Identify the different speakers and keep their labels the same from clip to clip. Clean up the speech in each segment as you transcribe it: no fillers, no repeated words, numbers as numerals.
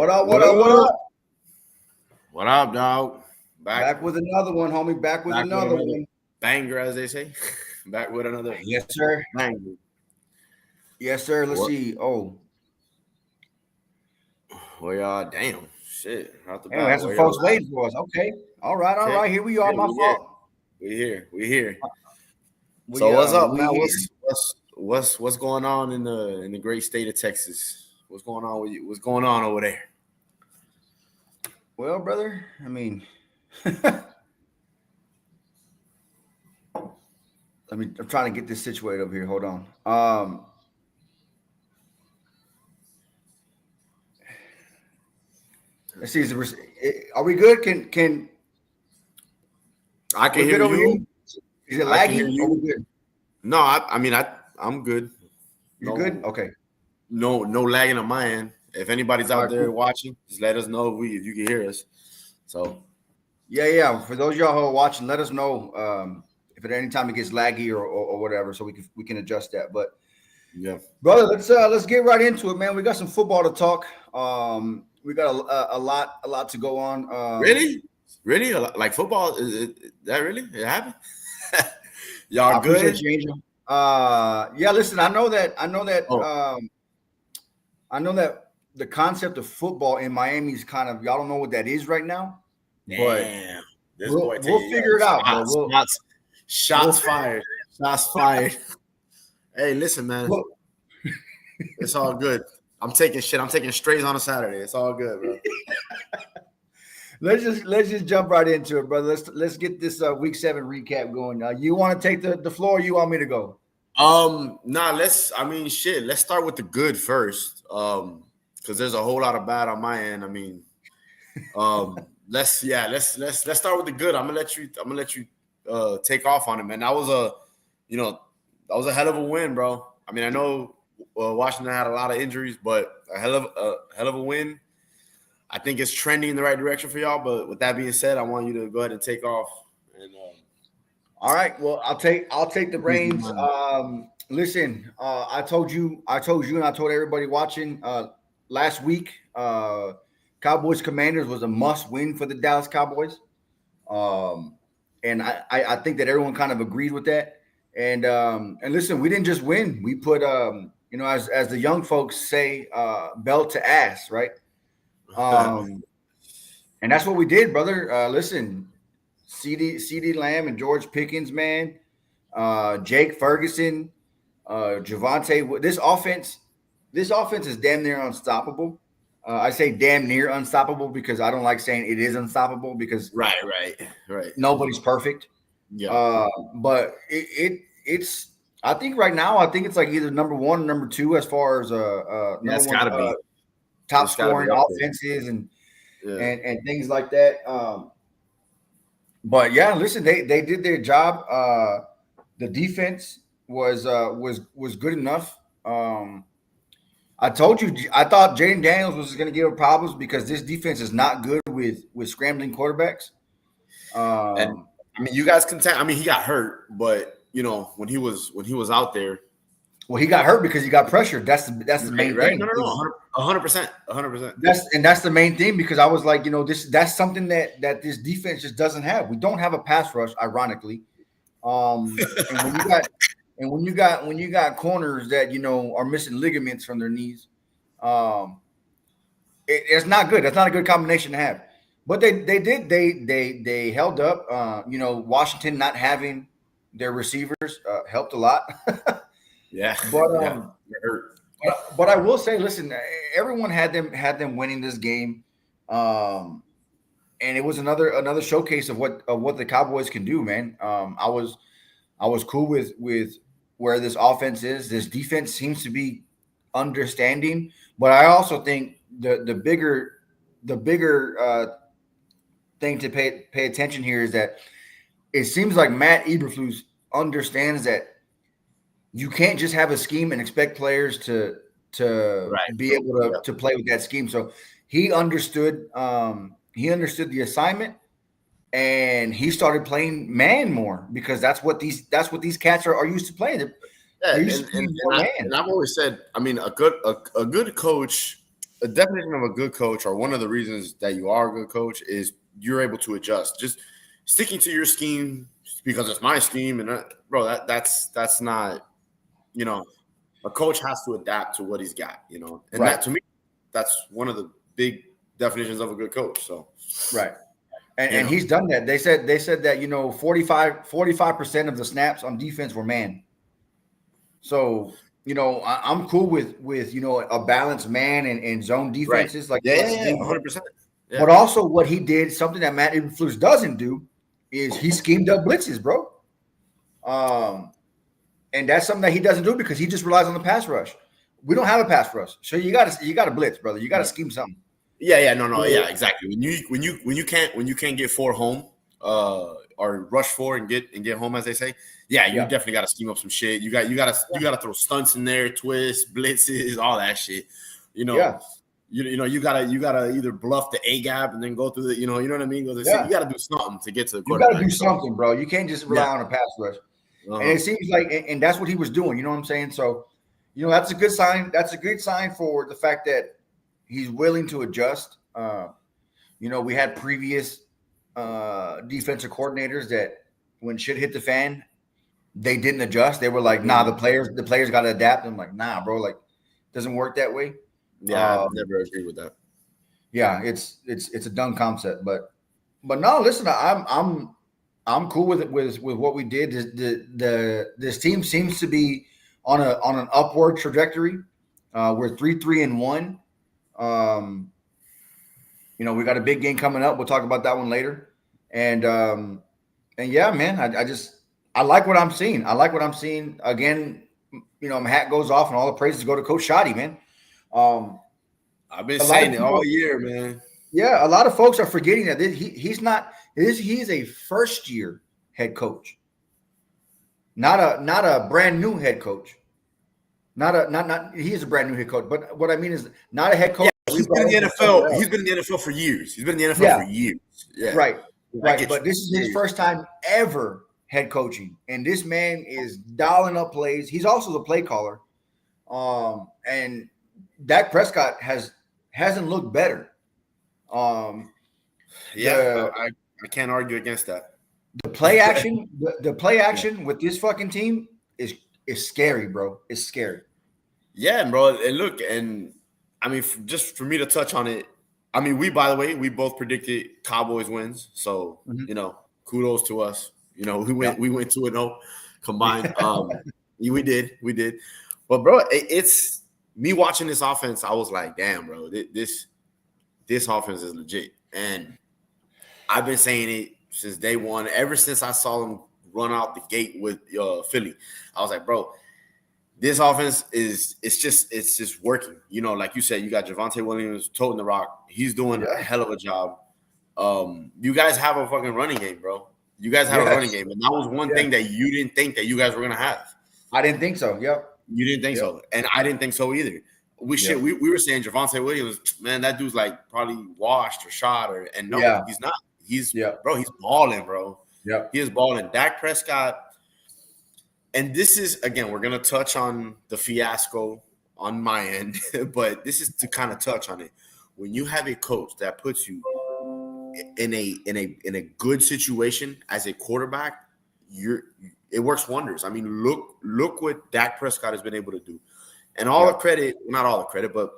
Speaker 1: What up? What up? What up?
Speaker 2: What up, dog?
Speaker 1: Back with another one, homie. Back with another one.
Speaker 2: Banger, as they say. Back with another.
Speaker 1: Yes, sir.
Speaker 2: Banger.
Speaker 1: Yes, sir. Let's see. Oh,
Speaker 2: well, y'all, damn. Shit. Out the
Speaker 1: we had some folks waiting for us. Okay. All right. Here we are. My fault.
Speaker 2: We here.
Speaker 1: We,
Speaker 2: So what's up,
Speaker 1: we
Speaker 2: man?
Speaker 1: here.
Speaker 2: What's going on in the great state of Texas? What's going on with you? What's going on over there?
Speaker 1: Well, brother, I mean, I'm trying to get this situated over here. Hold on. Let's see. Are we good? Can
Speaker 2: I can hear you?
Speaker 1: Is it laggy? Are we good?
Speaker 2: No, I'm good.
Speaker 1: You're good? Okay.
Speaker 2: No lagging on my end. If anybody's out there watching, just let us know if you can hear us. So,
Speaker 1: yeah. For those of y'all who are watching, let us know if at any time it gets laggy or whatever, so we can adjust that. But
Speaker 2: yeah,
Speaker 1: brother, let's get right into it, man. We got some football to talk. We got a lot to go on.
Speaker 2: Really, like football? Is that really? It happened? Y'all good?
Speaker 1: Yeah. Listen, I know that. I know that the concept of football in Miami is kind of, y'all don't know what that is right now.
Speaker 2: Damn.
Speaker 1: But we'll figure it out, bro.
Speaker 2: Shots fired. Shots fired. Hey, listen, man. It's all good. I'm taking strays on a Saturday. It's all good, bro.
Speaker 1: Let's just jump right into it, brother. Let's get this week 7 recap going. You want to take the floor, or you want me to go?
Speaker 2: Let's start with the good first. Because there's a whole lot of bad on my end. I mean, let's start with the good. I'm gonna let you take off on it, man. That was a hell of a win, bro. I mean, I know Washington had a lot of injuries, but a hell of a win. I think it's trending in the right direction for y'all. But with that being said, I want you to go ahead and take off. And
Speaker 1: all right, well, I'll take the reins. Listen, I told you, and I told everybody watching last week. Cowboys Commanders was a must win for the Dallas Cowboys, and I think that everyone kind of agreed with that. And listen, we didn't just win; we put as the young folks say, belt to ass, right? And that's what we did, brother. Listen, CD Lamb and George Pickens, man, Jake Ferguson, Javonte. This offense is damn near unstoppable. I say damn near unstoppable because I don't like saying it is unstoppable because
Speaker 2: right.
Speaker 1: Nobody's perfect.
Speaker 2: Yeah.
Speaker 1: But it's. I think right now it's like either number 1 or number 2 as far as
Speaker 2: it's got to be
Speaker 1: top scoring offenses and things like that. But yeah, listen, they did their job. The defense was good enough. I told you, I thought Jaden Daniels was going to give problems because this defense is not good with scrambling quarterbacks.
Speaker 2: And I mean, you guys can tell. I mean, he got hurt, but when he was out there,
Speaker 1: well, he got hurt because he got pressured. That's the main thing.
Speaker 2: No, 100%.
Speaker 1: That's the main thing because I was like, that's something that this defense just doesn't have. We don't have a pass rush, ironically. And when you got corners that are missing ligaments from their knees, it's not good. That's not a good combination to have. But they held up. Washington not having their receivers helped a lot.
Speaker 2: Yeah,
Speaker 1: but I will say, listen, everyone had them winning this game, and it was another showcase of what the Cowboys can do, man. I was cool with where this offense is. This defense seems to be understanding, but I also think the bigger thing to pay attention here is that it seems like Matt Eberflus understands that you can't just have a scheme and expect players to be able to play with that scheme. So he understood the assignment, and he started playing man more because that's what these cats are used to playing.
Speaker 2: And I've always said, I mean, a good coach a definition of a good coach, or one of the reasons that you are a good coach, is you're able to adjust. Just sticking to your scheme because it's my scheme, and that's not, a coach has to adapt to what he's got, and
Speaker 1: Right.
Speaker 2: that to me, that's one of the big definitions of a good coach. So,
Speaker 1: right. And he's done that. They said that 45% of the snaps on defense were man. So I'm cool with a balanced man and zone defenses
Speaker 2: right.
Speaker 1: like
Speaker 2: Yeah, 100%. Yeah.
Speaker 1: But also what he did, something that Matt Eberflus doesn't do, is he schemed up blitzes, bro. And that's something that he doesn't do because he just relies on the pass rush. We don't have a pass rush, so you got to blitz, brother. You got to scheme something.
Speaker 2: Yeah, exactly. When you can't get 4 home, or rush 4 and get home, as they say, you definitely got to scheme up some shit. You got to throw stunts in there, twists, blitzes, all that shit. You gotta either bluff the A gap and then go through the, you know what I mean. You gotta do something to get to the quarterback.
Speaker 1: You gotta do something, bro. You can't just rely on a pass rush. And it seems like, and that's what he was doing. You know what I'm saying? So, that's a good sign. That's a good sign for the fact that he's willing to adjust. We had previous defensive coordinators that when shit hit the fan, they didn't adjust. They were like, "Nah, the players got to adapt." I'm like, "Nah, bro, like, it doesn't work that way."
Speaker 2: Yeah, I never agree with that.
Speaker 1: Yeah, it's a dumb concept, but no, listen, I'm cool with it with what we did. This team seems to be on an upward trajectory. We're 3-1. We got a big game coming up. We'll talk about that one later. And yeah, man, I like what I'm seeing. Again, my hat goes off and all the praises go to Coach Shoddy, man.
Speaker 2: I've been saying it all year, man.
Speaker 1: Yeah, a lot of folks are forgetting that he's a first year head coach, not a brand new head coach. He is a brand new head coach, but what I mean is not a head coach.
Speaker 2: Yeah, he's been in the NFL. He's been in the NFL for years. Yeah.
Speaker 1: Right. But this is his first time ever head coaching, and this man is dialing up plays. He's also the play caller, and Dak Prescott hasn't looked better.
Speaker 2: I can't argue against that.
Speaker 1: The play action, the play action with this fucking team is scary, bro. It's scary.
Speaker 2: Yeah, bro. And look, and I mean, just for me to touch on it, I mean, we both predicted Cowboys wins, so kudos to us. We went 2-0 combined. We did. But bro, it's me watching this offense. I was like, damn, bro, this offense is legit, and I've been saying it since day one. Ever since I saw them run out the gate with Philly, I was like, bro, this offense it's just working. Like you said, you got Javonte Williams toting the rock. He's doing a hell of a job. You guys have a fucking running game, bro. You guys have a running game, and that was one thing that you didn't think that you guys were gonna have.
Speaker 1: I didn't think so. Yep.
Speaker 2: You didn't think so, and I didn't think so either. We were saying Javonte Williams, man, that dude's like probably washed or shot, and no, he's not. He's balling, bro.
Speaker 1: Yeah,
Speaker 2: he is balling. Dak Prescott, and this is again, we're gonna touch on the fiasco on my end, but this is to kind of touch on it. When you have a coach that puts you in a good situation as a quarterback, it works wonders. I mean, look what Dak Prescott has been able to do. And all the credit, not all the credit, but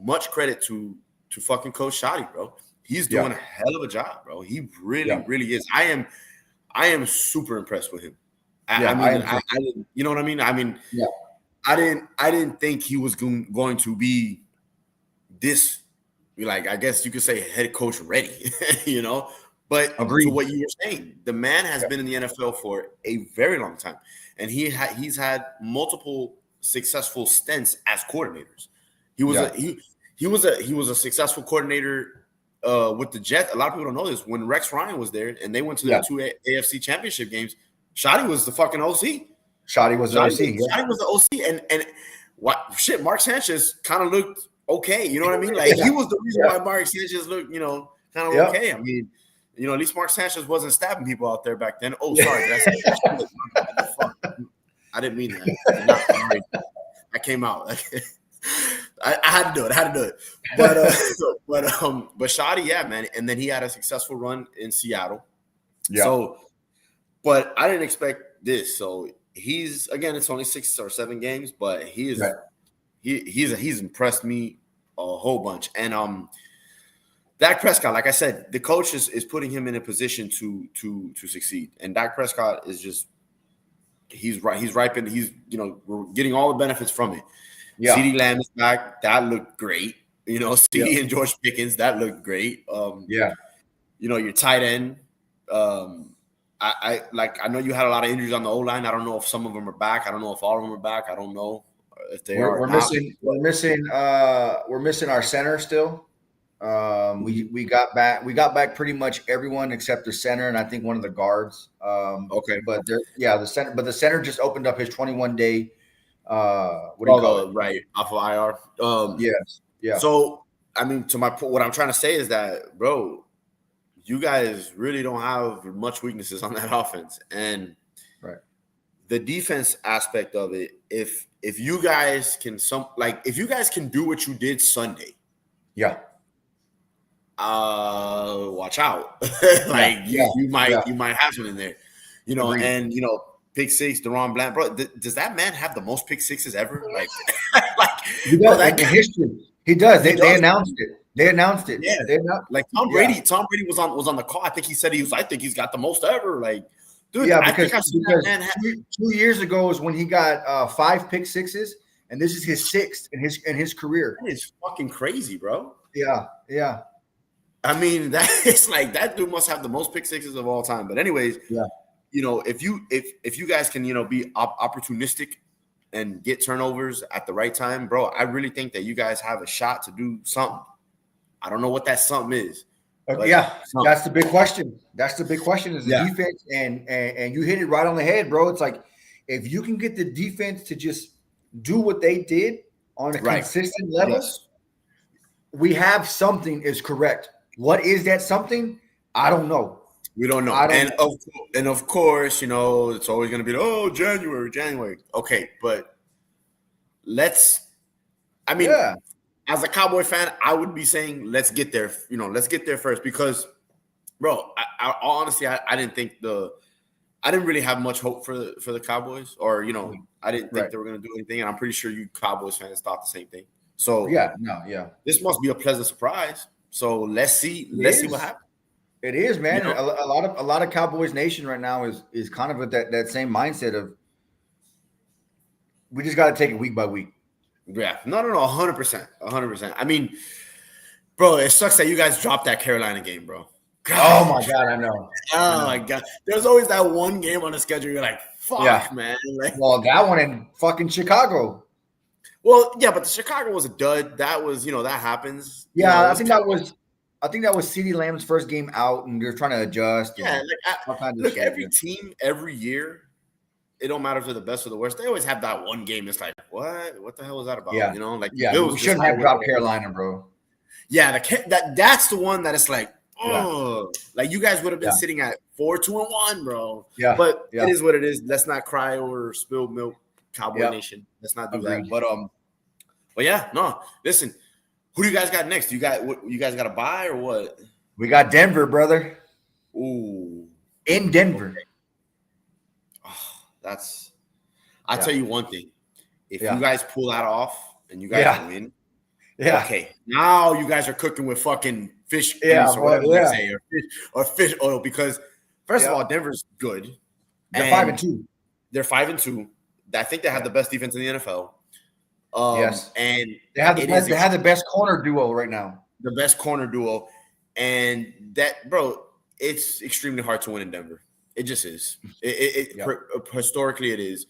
Speaker 2: much credit to fucking Coach Shoddy, bro. He's doing a hell of a job, bro. He really is. I am super impressed with him. I you know what I mean? I mean, I didn't think he was going to be this, like, I guess you could say head coach ready, But to what you were saying, the man has been in the NFL for a very long time, and he's had multiple successful stints as coordinators. He was a successful coordinator with the Jets. A lot of people don't know this. When Rex Ryan was there and they went to the 2 AFC championship games, Shoddy was the fucking OC.
Speaker 1: Shoddy was the OC.
Speaker 2: Shoddy was the OC, and what shit? Mark Sanchez kind of looked okay. You know what I mean? Like he was the reason why Mark Sanchez looked, kind of okay. I mean, at least Mark Sanchez wasn't stabbing people out there back then. Oh, sorry, I didn't mean that. I came out. I had to do it. I had to do it. But Shoddy, yeah, man. And then he had a successful run in Seattle.
Speaker 1: Yeah.
Speaker 2: So, but I didn't expect this. So he's again, it's only 6 or 7 games, but he is he's impressed me a whole bunch. And Dak Prescott, like I said, the coach is putting him in a position to succeed. And Dak Prescott is just he's ripened. We're getting all the benefits from it.
Speaker 1: Yeah.
Speaker 2: CeeDee Lamb is back. That looked great. CeeDee and George Pickens, that looked great. Your tight end. I know you had a lot of injuries on the O-line. I don't know if some of them are back. I don't know if all of them are back. I don't know if they are.
Speaker 1: We're missing our center still. We got back pretty much everyone except the center and I think one of the guards.
Speaker 2: Okay.
Speaker 1: But the center just opened up his 21-day what do you call it?
Speaker 2: Right, off of IR.
Speaker 1: Yes. Yeah.
Speaker 2: So I mean, to my point, what I'm trying to say is that, bro, you guys really don't have much weaknesses on that offense. And the defense aspect of it, if you guys can do what you did Sunday, watch out. You might have something there.
Speaker 1: Agreed.
Speaker 2: And pick six, Deron Bland, bro. Does that man have the most pick sixes ever?
Speaker 1: He does, in history. He does. They announced it. They announced it.
Speaker 2: Yeah. Tom Brady. Tom Brady was on the call. I think he said I think he's got the most ever. Dude.
Speaker 1: Yeah,
Speaker 2: I
Speaker 1: because
Speaker 2: think I've seen that man
Speaker 1: 2 years ago is when he got 5 pick sixes, and this is his 6th in his career.
Speaker 2: That is fucking crazy, bro.
Speaker 1: Yeah. Yeah.
Speaker 2: I mean, that dude must have the most pick sixes of all time. But anyways, if you guys can be opportunistic and get turnovers at the right time, bro, I really think that you guys have a shot to do something. I don't know what that something is.
Speaker 1: That's the big question. That's the big question is the defense, and you hit it right on the head, bro. It's like if you can get the defense to just do what they did on a consistent level, we have something is correct. What is that something? I don't know.
Speaker 2: We don't know. And of course, it's always going to be, January. Okay, but as a Cowboy fan, I would be saying let's get there. Let's get there first because, bro, I honestly I didn't think I didn't really have much hope for the Cowboys, or I didn't think they were going to do anything, and I'm pretty sure you Cowboys fans thought the same thing. So this must be a pleasant surprise. So let's see what happens.
Speaker 1: It is, man. A lot of Cowboys Nation right now is kind of with that same mindset of we just got to take it week by week.
Speaker 2: Yeah, no, 100%. I mean, bro, it sucks that you guys dropped that Carolina game, bro.
Speaker 1: God. Oh my God, I know.
Speaker 2: Oh my God, there's always that one game on the schedule. You're like, fuck, man.
Speaker 1: Well, that one in fucking Chicago.
Speaker 2: Well, yeah, but the Chicago was a dud. That was, that happens.
Speaker 1: Yeah, I think that was CeeDee Lamb's first game out, and they're trying to adjust.
Speaker 2: Yeah, look, every team, every year, it don't matter if they're the best or the worst. They always have that one game. It's like, what the hell is that about?
Speaker 1: Yeah.
Speaker 2: We
Speaker 1: shouldn't have dropped Carolina, bro.
Speaker 2: Yeah, that's the one that is like, you guys would have been sitting at 4-2-1, bro.
Speaker 1: Yeah,
Speaker 2: but it is what it is. Let's not cry over spilled milk, Cowboy Nation. Let's not do that. But yeah, no. Listen, who do you guys got next? You guys got a bye or what?
Speaker 1: We got Denver, brother.
Speaker 2: Ooh,
Speaker 1: in Denver.
Speaker 2: Okay. I'll tell you one thing. If you guys pull that off and you guys win, okay, now you guys are cooking with fucking fish grease or whatever they say, or fish oil, because first of all, Denver's good.
Speaker 1: They're 5-2.
Speaker 2: They're 5-2. I think they have the best defense in the NFL. And
Speaker 1: they have the best corner duo right now.
Speaker 2: The best corner duo. And that, bro, it's extremely hard to win in Denver. It just is. Historically, it is.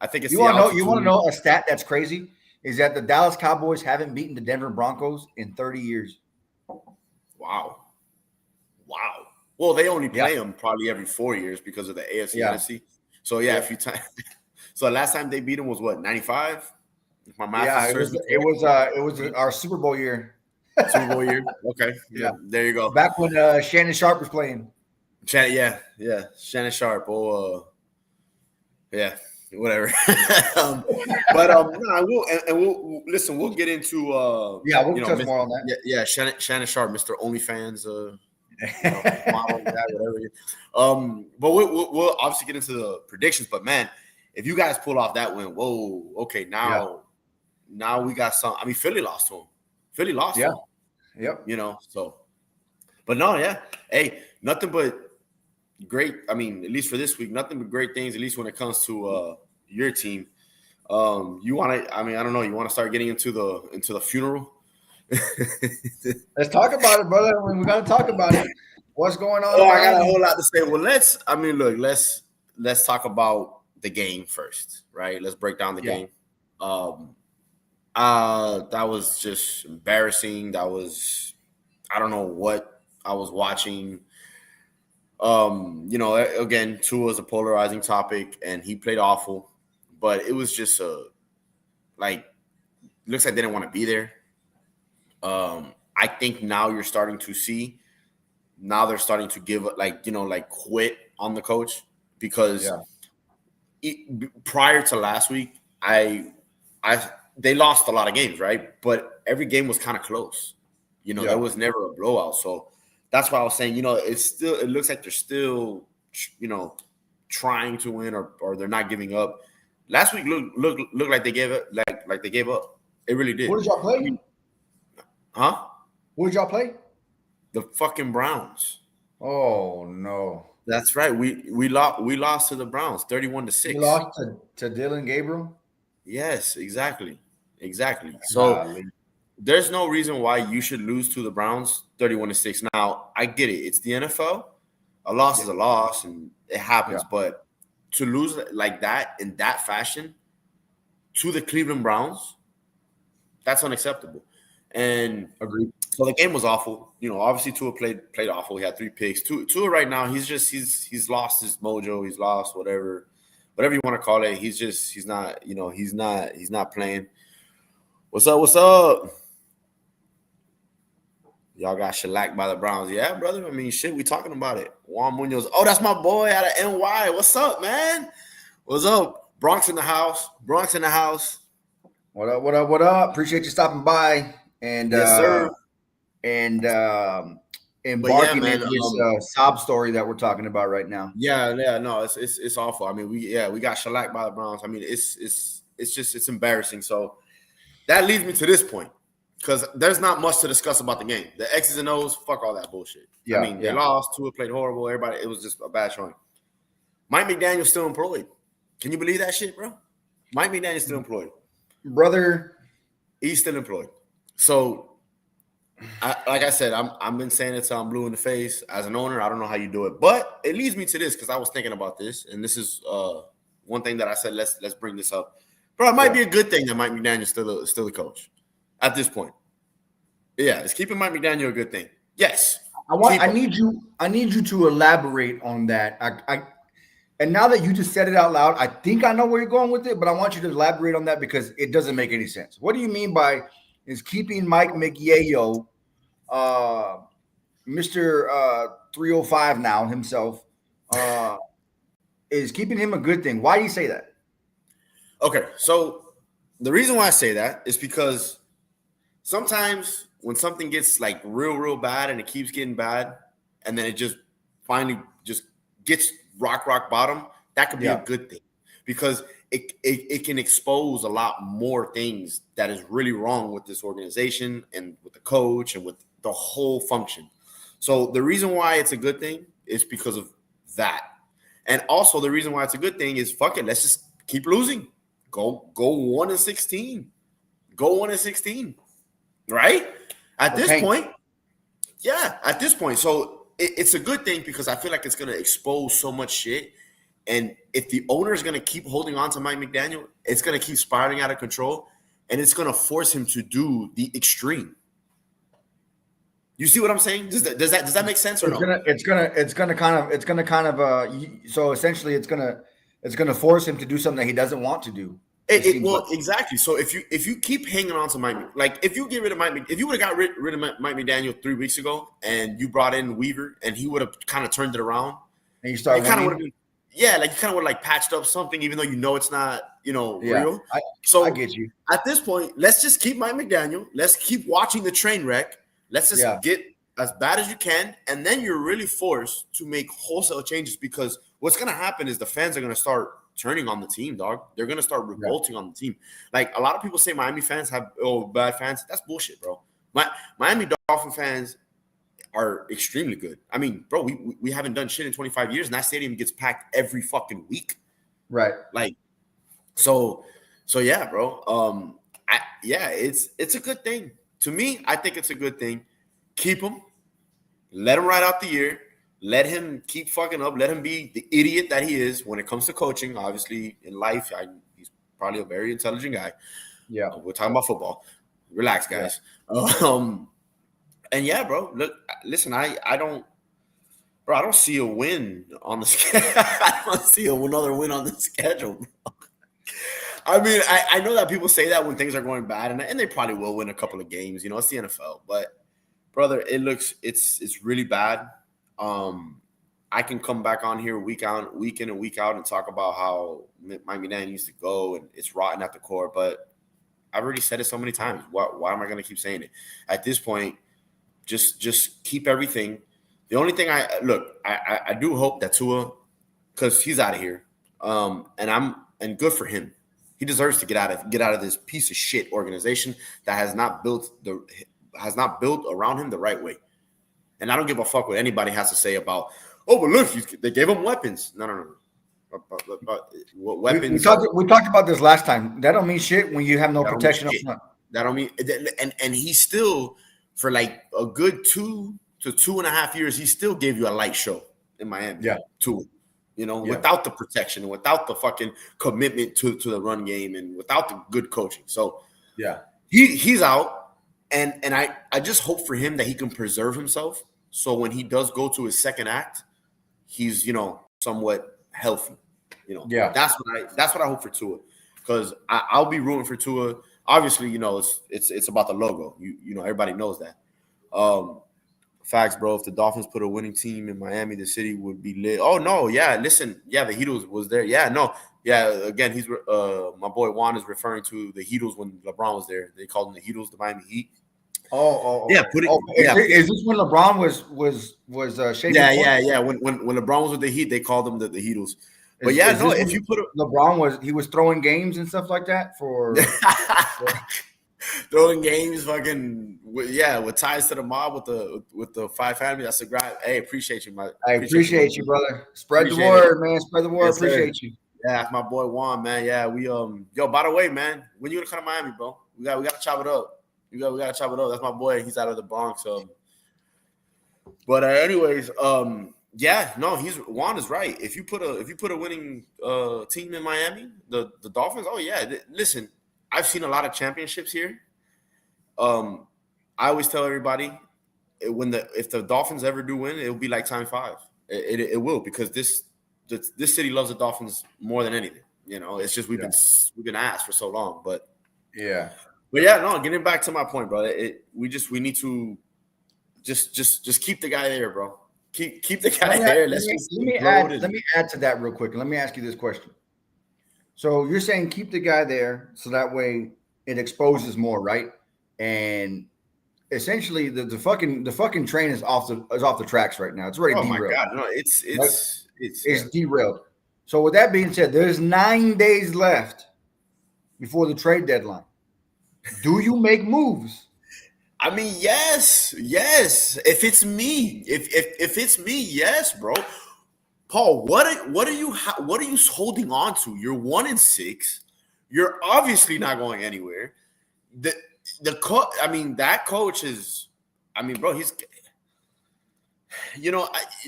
Speaker 2: I think it's. You want
Speaker 1: to know a stat that's crazy? Is that the Dallas Cowboys haven't beaten the Denver Broncos in 30 years.
Speaker 2: Wow. Well, they only play them probably every 4 years because of the AFC NFC. So so last time they beat them was what, 95? If my math
Speaker 1: it was our Super Bowl year.
Speaker 2: Super Bowl year. Okay. Yeah. There you go.
Speaker 1: Back when Shannon Sharp was playing.
Speaker 2: Shannon Sharp. Oh, yeah. whatever. Nah, we'll listen. We'll get into
Speaker 1: we'll touch more on that.
Speaker 2: Yeah, Shannon Sharp, Mr. OnlyFans, model, that, whatever. But we'll obviously get into the predictions. But man, if you guys pull off that win, whoa, okay, now we got some. I mean, Philly lost to him. Philly lost to him.
Speaker 1: Yep.
Speaker 2: So, but no, yeah. Hey, nothing but great. I mean, at least for this week, nothing but great things. At least when it comes to your team. You want to? I mean, I don't know. You want to start getting into the funeral?
Speaker 1: Let's talk about it, brother. We got to talk about it. What's going on?
Speaker 2: Oh, I got a whole lot to say. Well, let's talk about the game first, right? Let's break down the game. That was just embarrassing. I don't know what I was watching. Again, Tua is a polarizing topic, and he played awful. But it was just looks like they didn't want to be there. I think now you're starting to see. Now they're starting to give quit on the coach because prior to last week, they lost a lot of games, right? But every game was kind of close. There was never a blowout. So that's why I was saying, it looks like they're still, trying to win or they're not giving up. Last week looked like they gave up, like they gave up. It really did.
Speaker 1: Who did y'all play?
Speaker 2: Huh?
Speaker 1: Who did y'all play?
Speaker 2: The fucking Browns.
Speaker 1: Oh no.
Speaker 2: That's right. We lost to the Browns, 31-6.
Speaker 1: You lost to Dylan Gabriel?
Speaker 2: Yes, exactly. So there's no reason why you should lose to the Browns 31-6. Now, I get it. It's the NFL. A loss is a loss and it happens, but to lose like that in that fashion to the Cleveland Browns, that's unacceptable. And
Speaker 1: agreed.
Speaker 2: So the game was awful. Obviously Tua played awful. He had 3 picks. Tua right now, he's lost his mojo. He's lost whatever you want to call it. He's not playing. What's up? Y'all got shellacked by the Browns. Yeah, brother. I mean, shit, we talking about it. Juan Munoz. Oh, that's my boy out of NY. What's up, man? What's up? Bronx in the house.
Speaker 1: What up? Appreciate you stopping by and
Speaker 2: yes, sir.
Speaker 1: And embarking in this sob story that we're talking about right now.
Speaker 2: Yeah, no, it's awful. I mean, we got shellacked by the Browns. I mean, it's embarrassing. So that leads me to this point because there's not much to discuss about the game. The X's and O's, fuck all that bullshit. Yeah, I mean, they lost. Tua played horrible. Everybody, it was just a bad showing. Mike McDaniel's still employed. Can you believe that shit, bro? Mike McDaniel's still employed,
Speaker 1: brother.
Speaker 2: He's still employed. So. Like I said, I've been saying it till I'm blue in the face. As an owner, I don't know how you do it, but it leads me to this because I was thinking about this, and this is one thing that I said. Let's bring this up, bro. It might be a good thing that Mike McDaniel is still the coach at this point. Yeah, is keeping Mike McDaniel a good thing? Yes.
Speaker 1: I need you to elaborate on that. And now that you just said it out loud, I think I know where you're going with it, but I want you to elaborate on that because it doesn't make any sense. What do you mean by is keeping Mike McDaniel? Mr. 305 now himself is keeping him a good thing. Why do you say that?
Speaker 2: Okay, so the reason why I say that is because sometimes when something gets like real bad and it keeps getting bad and then it just finally just gets rock bottom, that could be a good thing because it can expose a lot more things that is really wrong with this organization and with the coach and with the whole function. So the reason why it's a good thing is because of that. And also the reason why it's a good thing is fuck it, let's just keep losing. Go 1-16. Go 1-16. Right? At this point. Yeah, at this point. So it's a good thing because I feel like it's gonna expose so much shit. And if the owner is going to keep holding on to Mike McDaniel, it's going to keep spiraling out of control, and it's going to force him to do the extreme. You see what I'm saying? Does that make sense or no?
Speaker 1: It's gonna kind of so essentially it's gonna force him to do something that he doesn't want to do.
Speaker 2: Exactly. So if you keep hanging on to Mike, like if you get rid of Mike, if you would have got rid of Mike McDaniel 3 weeks ago, and you brought in Weaver, and he would have kind of turned it around,
Speaker 1: and you started,
Speaker 2: yeah, like you kind of would like patched up something, even though you know it's not, real.
Speaker 1: I get you.
Speaker 2: At this point, let's just keep Mike McDaniel. Let's keep watching the train wreck. Let's just get as bad as you can, and then you're really forced to make wholesale changes because what's gonna happen is the fans are gonna start turning on the team, dog. They're gonna start revolting on the team. Like a lot of people say, Miami fans have bad fans. That's bullshit, bro. Miami Dolphin fans are extremely good. I mean, bro, we haven't done shit in 25 years, and that stadium gets packed every fucking week.
Speaker 1: Right.
Speaker 2: Like, so yeah, bro. It's a good thing. To me, I think it's a good thing. Keep him. Let him ride out the year. Let him keep fucking up. Let him be the idiot that he is when it comes to coaching. Obviously, in life, he's probably a very intelligent guy.
Speaker 1: Yeah.
Speaker 2: We're talking about football. Relax, guys.
Speaker 1: Yeah.
Speaker 2: And yeah, bro. Look, listen. I don't see a win on the schedule. I don't see another win on the schedule, bro. I mean, I know that people say that when things are going bad, and they probably will win a couple of games. It's the NFL, but brother, it's really bad. I can come back on here week in and week out and talk about how Mike McDaniel needs to go and it's rotten at the core, but I've already said it so many times. Why am I going to keep saying it? At this point, just keep everything. The only thing I do hope that Tua, because he's out of here, and good for him. He deserves to get out of this piece of shit organization that has not built around him the right way. And I don't give a fuck what anybody has to say about. Oh, but look, they gave him weapons. No. What weapons?
Speaker 1: We talked about this last time. That don't mean shit when you have no protection up front.
Speaker 2: That don't mean, and he still, for like a good 2 to 2.5 years, he still gave you a light show in Miami.
Speaker 1: Yeah,
Speaker 2: without the protection, without the fucking commitment to the run game, and without the good coaching. So
Speaker 1: yeah,
Speaker 2: he's out, and I just hope for him that he can preserve himself. So when he does go to his second act, he's somewhat healthy. That's what I hope for Tua, because I'll be rooting for Tua. Obviously, it's about the logo. Everybody knows that. Facts, bro. If the Dolphins put a winning team in Miami, the city would be lit. Oh no, yeah. Listen, yeah, the Heatles was there. Yeah, no, yeah. Again, he's my boy Juan is referring to the Heatles when LeBron was there. They called them the Heatles, the Miami Heat.
Speaker 1: Yeah. Is this when LeBron was shaking?
Speaker 2: Yeah. When LeBron was with the Heat, they called them the Heatles. But if you put
Speaker 1: LeBron was throwing games and stuff like that for
Speaker 2: throwing games, fucking with ties to the mob with the five family. That's a great. Hey, appreciate you,
Speaker 1: I appreciate you, brother. Spread the word, man. Spread the word. Yes, appreciate you.
Speaker 2: Yeah, that's my boy Juan, man. Yeah, we by the way, man, when you gonna come to Miami, bro? We gotta chop it up. We gotta chop it up. That's my boy. He's out of the Bronx. But anyways, Juan is right. If you put a winning team in Miami, the Dolphins. Oh yeah, listen, I've seen a lot of championships here. I always tell everybody if the Dolphins ever do win, it'll be like time 5. It will, because this city loves the Dolphins more than anything. It's just we've been asked for so long, but
Speaker 1: yeah.
Speaker 2: But yeah, no. Getting back to my point, bro. We need to just keep the guy there, bro. Keep the guy there. Let
Speaker 1: me add to that real quick. Let me ask you this question. So you're saying keep the guy there so that way it exposes more, right? And essentially the fucking train is off the tracks right now. It's already derailed.
Speaker 2: My God, no, it's
Speaker 1: derailed. So with that being said, there's 9 days left before the trade deadline. Do you make moves?
Speaker 2: I mean, yes. If it's me, if it's me, yes, bro. Paul, what are you holding on to? You're 1-6. You're obviously not going anywhere. That coach is. I mean, bro, he's.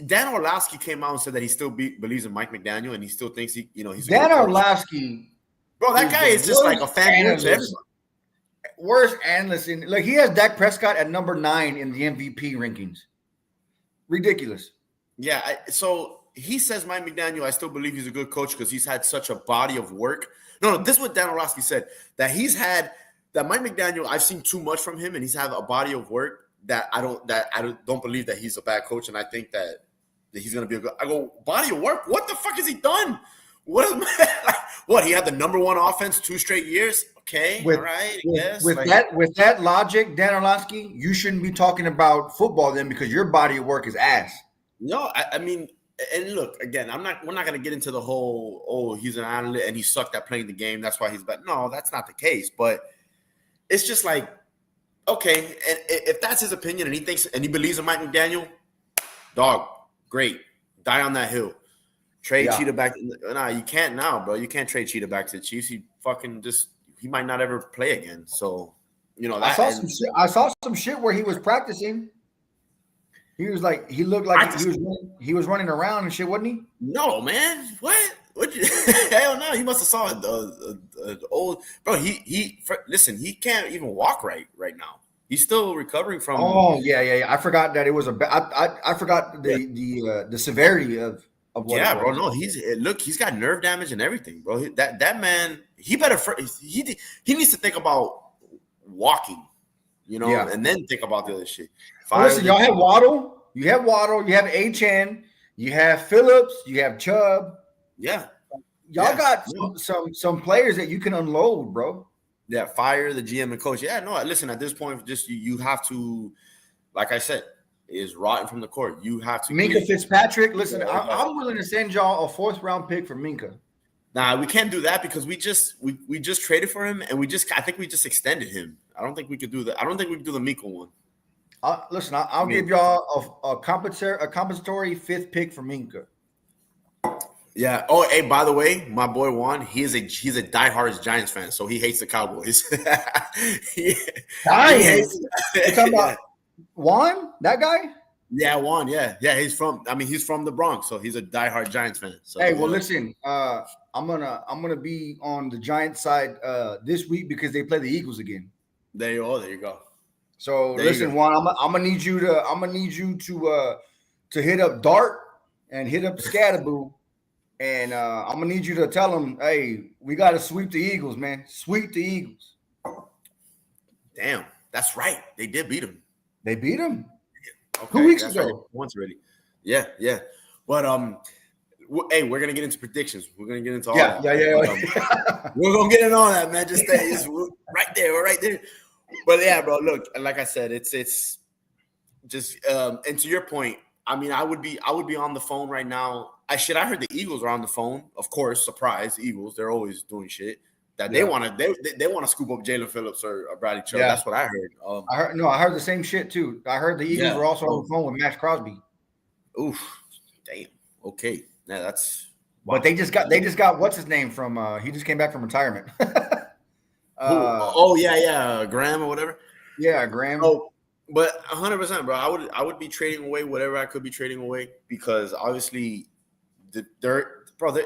Speaker 2: Dan Orlovsky came out and said that he still believes in Mike McDaniel, and he still thinks he's.
Speaker 1: Dan Orlovsky,
Speaker 2: bro, that guy is just like a fan to everyone.
Speaker 1: Worst analyst he has Dak Prescott at number 9 in the MVP rankings. Ridiculous.
Speaker 2: Yeah, so he says Mike McDaniel, I still believe he's a good coach because he's had such a body of work. No, this is what Dan Orlovsky said, that Mike McDaniel, I've seen too much from him, and he's had a body of work that I don't believe that he's a bad coach, and I think that that he's gonna be a good. I go, body of work. What the fuck has he done? What is like? What he had the number one offense 2 straight years? Okay, all right.
Speaker 1: With that logic, Dan Orlovsky, you shouldn't be talking about football then because your body of work is ass.
Speaker 2: No, I mean, and look again. We're not gonna get into the whole. He's an analyst and he sucked at playing the game. That's why he's bad. No, that's not the case. But it's just like, okay, and if that's his opinion and he thinks and he believes in Mike McDaniel, dog, great, die on that hill. Trade Cheetah back. Nah, you can't now, bro. You can't trade Cheetah back to the Chiefs. He might not ever play again. So,
Speaker 1: I saw some shit where he was practicing. He was like, he looked like he was running around and shit, wasn't he?
Speaker 2: No, man. What? Hell no. He must have saw the old bro. Listen. He can't even walk right now. He's still recovering from.
Speaker 1: Oh yeah. I forgot that it was I forgot the severity of what.
Speaker 2: Yeah, bro. No, he's got nerve damage and everything, bro. That man, he needs to think about walking, and then think about the other shit.
Speaker 1: Listen, y'all have Waddle. You have Waddle. You have Achane. You have Phillips. You have Chubb.
Speaker 2: Yeah.
Speaker 1: Y'all got some players that you can unload, bro.
Speaker 2: Yeah, fire the GM and coach. Yeah, no, listen, at this point, just you have to, like I said, is rotten from the court. You have to.
Speaker 1: Minkah Fitzpatrick, listen, I'm willing to send y'all a 4th-round pick for Minkah.
Speaker 2: Nah, we can't do that because we just traded for him and I think we just extended him. I don't think we could do that. I don't think we could do the Minkah one.
Speaker 1: Listen, I'll give y'all a compensatory 5th pick for Minkah.
Speaker 2: Yeah. Oh, hey, by the way, my boy Juan, he's a diehard Giants fan, so he hates the Cowboys.
Speaker 1: You're talking about Juan, that guy?
Speaker 2: Yeah, Juan. Yeah. He's from the Bronx, so he's a diehard Giants fan. So,
Speaker 1: hey, well, listen, I'm gonna be on the Giants side this week because they play the Eagles again.
Speaker 2: There you go.
Speaker 1: So listen, Juan, I'm gonna need you to hit up Dart and hit up Scatterboo. And I'm gonna need you to tell them, hey, we got to sweep the Eagles, man. Sweep the Eagles.
Speaker 2: Damn, that's right. They did beat them.
Speaker 1: They beat them.
Speaker 2: Okay,
Speaker 1: 2 weeks ago.
Speaker 2: Right. Once already. Yeah. But hey, we're gonna get into predictions. We're gonna get into all that.
Speaker 1: Yeah.
Speaker 2: We're gonna get into all that, man. Just stay. We're right there. We're right there. But yeah, bro. Look, like I said, it's just and to your point. I mean, I would be on the phone right now. I heard the Eagles are on the phone. Of course, surprise, Eagles. They're always doing shit that they want to scoop up Jalen Phillips or Bradley Chubb. Yeah. That's what I heard.
Speaker 1: I heard the same shit too. I heard the Eagles were also on the phone with Max Crosby.
Speaker 2: Oof, damn. Okay, yeah, that's.
Speaker 1: Wow. But they just got what's his name from? He just came back from retirement.
Speaker 2: Graham or whatever.
Speaker 1: Yeah, Graham.
Speaker 2: Oh. But 100%, bro. I would be trading away whatever I could be trading away because obviously,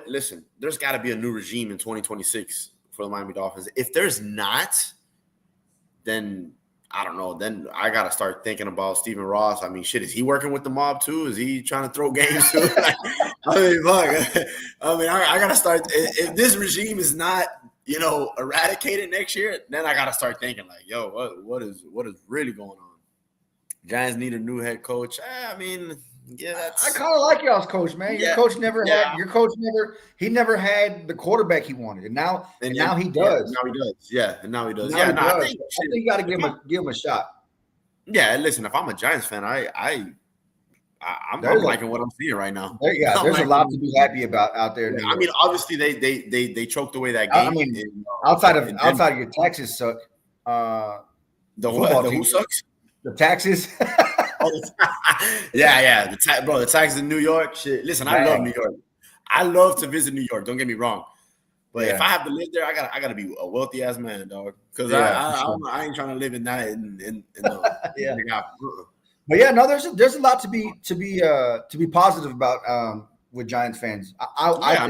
Speaker 2: listen. There's got to be a new regime in 2026 for the Miami Dolphins. If there's not, then I don't know. Then I gotta start thinking about Stephen Ross. I mean, shit, is he working with the mob too? Is he trying to throw games too? I gotta start. If this regime is not, eradicated next year, then I gotta start thinking like, yo, what is really going on? Giants need a new head coach. I mean, yeah,
Speaker 1: I kind of like y'all's coach, man. Your coach never had the quarterback he wanted, and now he does.
Speaker 2: Now he does. And now he does. I think
Speaker 1: you got to give him a shot.
Speaker 2: Yeah, listen, if I'm a Giants fan, I'm liking what I'm seeing right now.
Speaker 1: There's a lot to be happy about out there.
Speaker 2: I mean, obviously they choked away that game.
Speaker 1: I mean, outside of your taxes suck.
Speaker 2: Who sucks?
Speaker 1: The taxes.
Speaker 2: The taxes in New York. Shit. Listen, I love New York. I love to visit New York. Don't get me wrong. But if I have to live there, I gotta be a wealthy ass man, dog. Because I ain't trying to live in that.
Speaker 1: But yeah, no, there's a lot to be positive about with Giants fans. I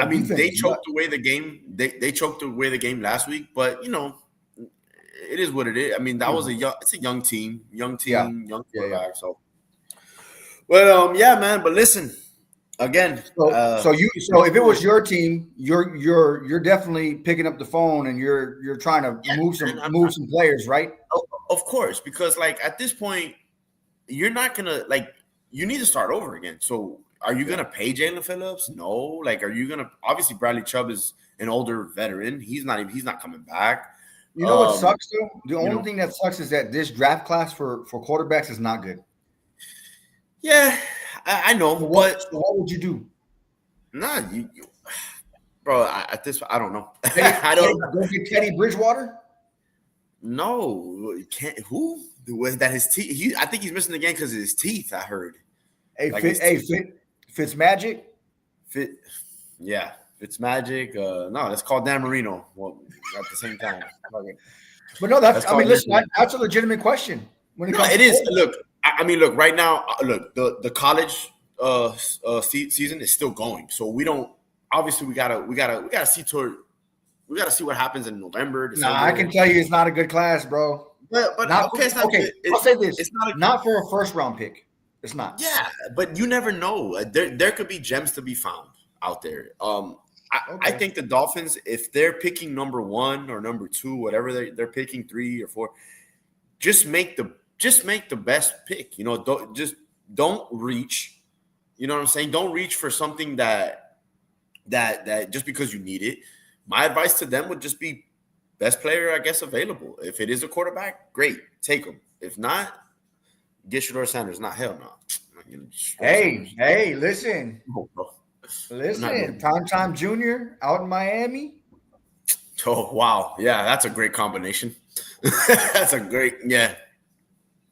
Speaker 2: mean, they choked away the game. They choked away the game last week, but it is what it is. I mean, that was it's a young team, young quarterback. So, well, man. But listen, again.
Speaker 1: So if it was your team, you're definitely picking up the phone and you're trying to move some players, right?
Speaker 2: Of course, because like at this point, you're not gonna like you need to start over again. So are you gonna pay Jalen Phillips? No. Like, are you gonna obviously Bradley Chubb is an older veteran. He's not coming back.
Speaker 1: You know what sucks though? The only thing that sucks is that this draft class for quarterbacks is not good.
Speaker 2: Yeah, I know,
Speaker 1: So
Speaker 2: but
Speaker 1: what would you do?
Speaker 2: Nah, bro. At this, I don't know.
Speaker 1: I don't go get Teddy Bridgewater.
Speaker 2: No, can't. Who was that? His teeth. I think he's missing the game because of his teeth. I heard.
Speaker 1: Hey,
Speaker 2: like
Speaker 1: Fitzmagic.
Speaker 2: Yeah, Fitzmagic. No, that's called Dan Marino. Well, at the same time. Okay.
Speaker 1: But no, that's I mean, listen, that's a legitimate question. When it comes
Speaker 2: it
Speaker 1: to
Speaker 2: is. Look, I mean, look. Right now, look, the college season is still going, so we don't. Obviously, we gotta see we gotta see what happens in November. December.
Speaker 1: Nah, I can tell you, it's not a good class, bro.
Speaker 2: But okay, it's not
Speaker 1: okay.
Speaker 2: Good.
Speaker 1: I'll say this:
Speaker 2: it's
Speaker 1: not for a first round pick. It's not.
Speaker 2: Yeah, but you never know. There could be gems to be found out there. I think the Dolphins, if they're picking number 1 or number 2, whatever they're picking 3 or 4, just make the best pick. You know, don't reach. You know what I'm saying? Don't reach for something that just because you need it. My advice to them would just be best player, I guess, available. If it is a quarterback, great, take him. If not, get Shedeur Sanders. Not hell no.
Speaker 1: Hey, listen. Listen, Time Jr. out in Miami.
Speaker 2: Oh wow, yeah, that's a great combination. That's a great, yeah.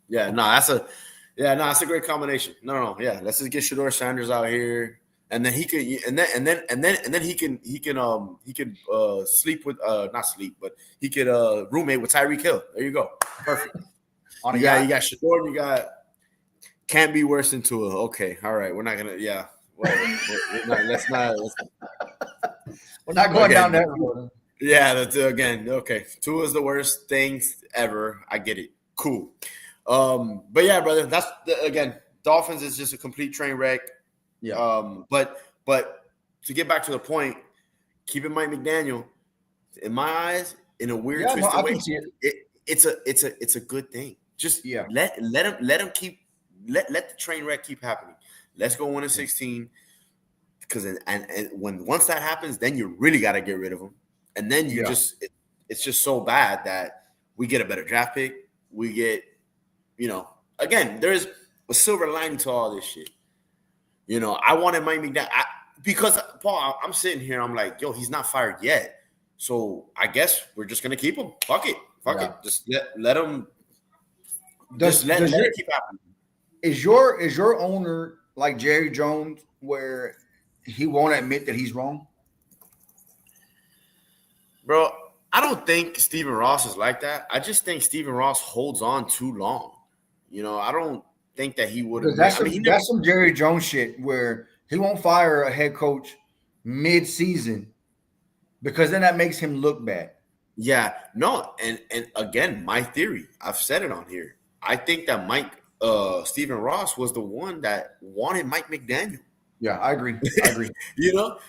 Speaker 2: No, that's a great combination. No, yeah. Let's just get Shedeur Sanders out here, and then he could, and then he can sleep with not sleep, but he could roommate with Tyreek Hill. There you go, perfect. You got Shedeur, you got can't be worse than Tua. Okay, all right, we're not gonna, yeah. Let's not.
Speaker 1: We're not going down that road.
Speaker 2: Yeah, that's again. Okay, Tua is the worst things ever. I get it. Cool. But yeah, brother, that's again. Dolphins is just a complete train wreck.
Speaker 1: Yeah.
Speaker 2: But to get back to the point, keeping Mike McDaniel, in my eyes, in a weird twisted way, it's a good thing. Just let him keep let the train wreck keep happening. Let's go 1-16, because and when once that happens, then you really got to get rid of him, and then it's just so bad that we get a better draft pick. We get, again, there's a silver lining to all this shit. I wanted Mike McDaniel because Paul, I'm sitting here, I'm like, yo, he's not fired yet, so I guess we're just gonna keep him. Fuck it, just let him. Let it keep happening.
Speaker 1: Is your owner like Jerry Jones, where he won't admit that he's wrong?
Speaker 2: Bro, I don't think Stephen Ross is like that. I just think Stephen Ross holds on too long. I don't think that he would.
Speaker 1: That's some Jerry Jones shit where he won't fire a head coach mid-season because then that makes him look bad.
Speaker 2: Yeah, no, and again, my theory, I've said it on here. I think that Stephen Ross was the one that wanted Mike McDaniel.
Speaker 1: Yeah, I agree.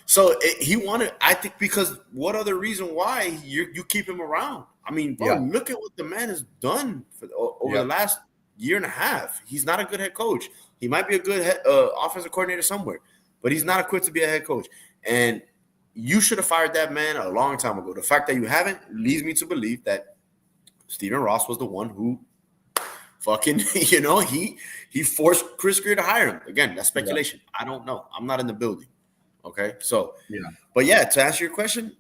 Speaker 2: So he wanted. I think because what other reason why you keep him around? I mean, bro, look at what the man has done over the last year and a half. He's not a good head coach. He might be a good offensive coordinator somewhere, but he's not equipped to be a head coach. And you should have fired that man a long time ago. The fact that you haven't leads me to believe that Stephen Ross was the one who fucking, he forced Chris Greer to hire him. Again, that's speculation. I don't know. I'm not in the building. Okay, so but to answer your question,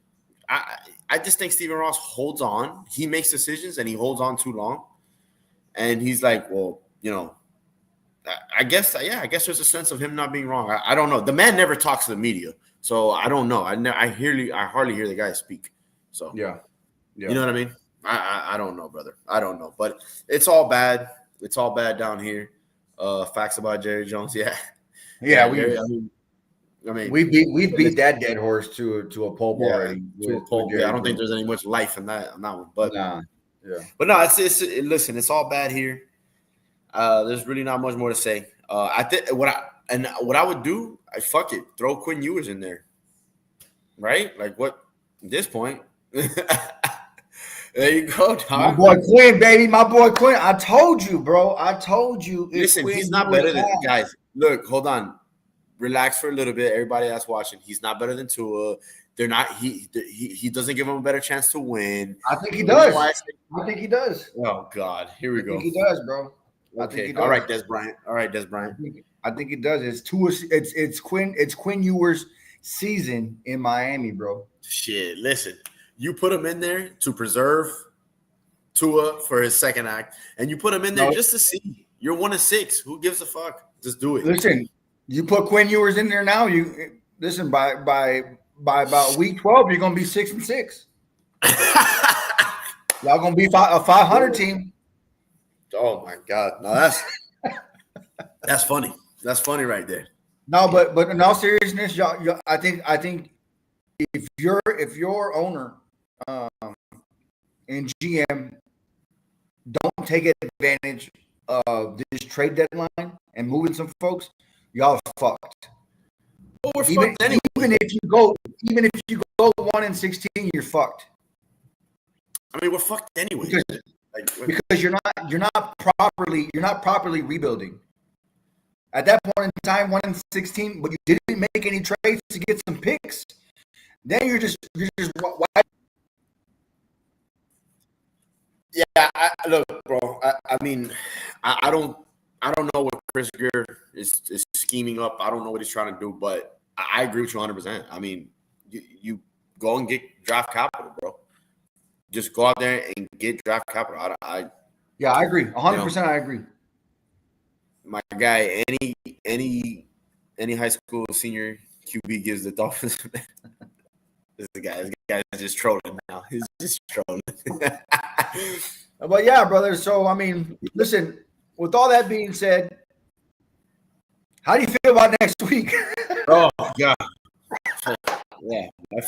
Speaker 2: I just think Stephen Ross holds on. He makes decisions and he holds on too long. And he's like, well, I guess there's a sense of him not being wrong. I don't know. The man never talks to the media, so I don't know. I hardly hear the guy speak. So you know what I mean? I don't know, brother. I don't know, but it's all bad. It's all bad down here. Facts about Jerry Jones.
Speaker 1: We beat that dead horse to a pulp already.
Speaker 2: I don't think there's any much life in that on that one, but but no, listen, it's all bad here. There's really not much more to say. I think what I would do, fuck it, throw Quinn Ewers in there, right? Like what at this point. There you go, Tom.
Speaker 1: My boy Quinn, baby. My boy Quinn. I told you, bro. I told you.
Speaker 2: Listen, he's not better than guys. look, hold on. Relax for a little bit. Everybody that's watching, he's not better than Tua. They're not. He doesn't give him a better chance to win.
Speaker 1: I think he does. I think he does.
Speaker 2: Oh God, here we go.
Speaker 1: I think he does, bro.
Speaker 2: Okay. All right, Des Bryant.
Speaker 1: I think he does. It's Quinn Ewers' season in Miami, bro.
Speaker 2: Shit, listen. You put him in there to preserve Tua for his second act, and you put him in there just to see. You're 1-6. Who gives a fuck? Just do it.
Speaker 1: Listen, you put Quinn Ewers in there now. You listen by about week 12, you're gonna be 6-6. Y'all gonna be a 500 team.
Speaker 2: Oh my God! No, that's funny. That's funny right there.
Speaker 1: No, but in all seriousness, y'all I think if your owner and GM don't take advantage of this trade deadline and moving some folks, y'all are fucked.
Speaker 2: Well, we're fucked anyway.
Speaker 1: Even if you go 1-16, you're fucked.
Speaker 2: I mean, we're fucked anyway.
Speaker 1: Because you're not properly rebuilding. At that point in time, 1-16, but you didn't make any trades to get some picks. Then you're just
Speaker 2: yeah. Look, bro. I mean, I don't know what Chris Greer is scheming up. I don't know what he's trying to do, but I agree with you 100%. I mean, you go and get draft capital, bro. Just go out there and get draft capital. I
Speaker 1: agree. 100%. I agree.
Speaker 2: My guy, any high school senior QB gives the Dolphins. This guy is just trolling now. He's just trolling.
Speaker 1: But yeah, brother. So I mean, listen. With all that being said, how do you feel about next week?
Speaker 2: Oh God. Yeah, I